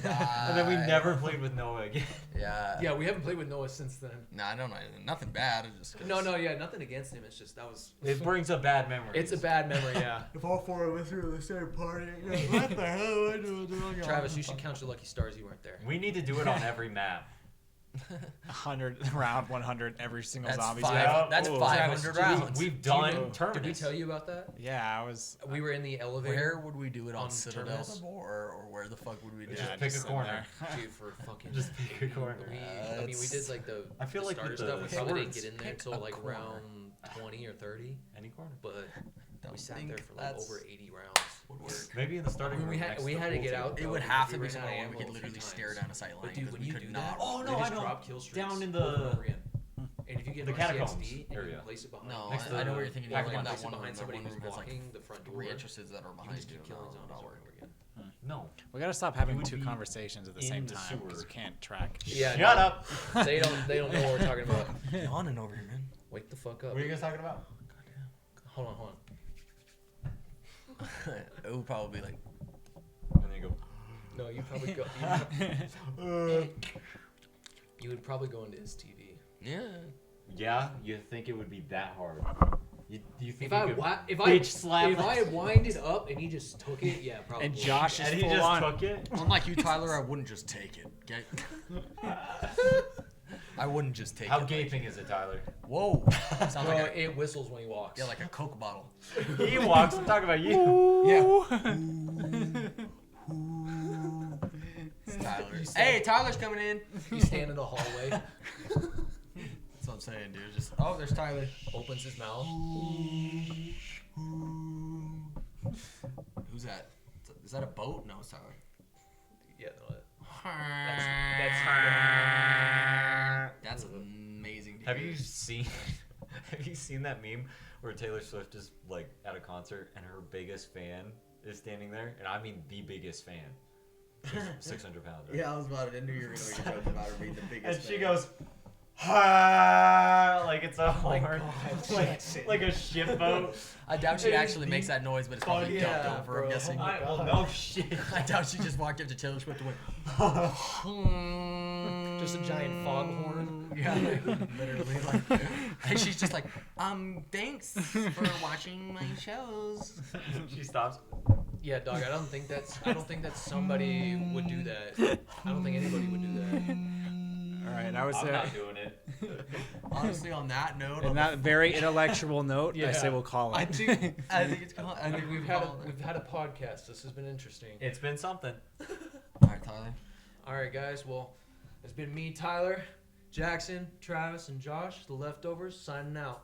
And then we never played with Noah again. Yeah. Yeah, we haven't played with Noah since then. No, I don't know. Nothing bad. It just No, yeah, nothing against him. It's just that was. It brings up bad memories. It's a bad memory, yeah. If all four of us were in the same party, what the hell am I doing? Travis, you should count your lucky stars you weren't there. We need to do it on every map. 100 round 100 every single That's zombie. five- That's Oh, 500 rounds. We've Do you done know- terminus. Did we tell you about that? Yeah, I was. We were in the elevator. Where would we do it on On Citadel Terminus? or where the fuck would we do Just it? pick a in corner. there. Dude, for fucking. Just pick a corner. I mean, we did like the. I feel the like starter with the stuff. We probably didn't swords, get in there pick until a like corner. round 20 or 30, Any corner. but Don't we sat think there for like that's over 80 rounds. would work. Maybe in the I starting mean, we room had next we to had to pool get table. out. It though, would because have we to be ran out of somewhere where we ammo could a few literally times. stare down a sight line But dude, because when we you could do not. that, Oh, they no, I just know. drop kill streaks Down in over the- and over again. And if you get the an catacombs RCXD and area. you place it behind, No, Next to I know the what you're thinking. you You're can talking place about it one behind room. somebody One who's room has like blocking the front door. 3 entrances that are You behind just you. keep killing No, zombies not over work. and over again. No. We gotta stop You having would two be conversations at the in same the time because sewer. you can't track. Yeah, Shut no, up. They don't know what we're talking about. Yawning over here, man. Wake the fuck up. What are you guys talking about? Hold on. It would probably be like, And then you go. No, you probably go. You would probably go into his TV. yeah. Yeah, you think it would be that hard? You think If I you could bitch slap if I winded up and he just took it, yeah, probably. And Josh is and he full just on. took it? Unlike you, Tyler, I wouldn't just take it. Okay. I wouldn't just take How it. gaping is it, Tyler? Whoa. Sounds Bro, like it whistles when he walks. yeah, like a Coke bottle. He walks. I'm talking about you. Yeah. Tyler. Hey, Tyler's coming in. You stand in the hallway, That's what I'm saying, dude. Just there's Tyler. opens his mouth. Who's that? Is that a boat? No, it's Tyler. Yeah, no, That's amazing. Dude. Have you seen? Have you seen that meme where Taylor Swift is like at a concert and her biggest fan is standing there, and I mean the biggest fan, 600 pounds. Right? I was about to. I knew you were gonna make a joke about her being the biggest. And she goes, ha, like it's a my horn, God, like a ship boat. I doubt she It is actually makes that noise, but it's probably yeah, dubbed over. I'm bro. guessing. Well, no shit. I doubt she just walked up to Taylor Swift and went. Just a giant foghorn. Yeah, literally. Like, and she's just like, thanks for watching my shows. She stops. Yeah, dog. I don't think that's somebody would do that. I don't think anybody would do that. All right, I would I'm say. not doing it. Honestly, on that note, On that very intellectual note, I Yeah. say we'll call it. I think it's called. I think We've had a podcast. This has been interesting. It's been something. All right, Tyler. All right, guys. Well, it's been me, Tyler, Jackson, Travis, and Josh, the leftovers, signing out.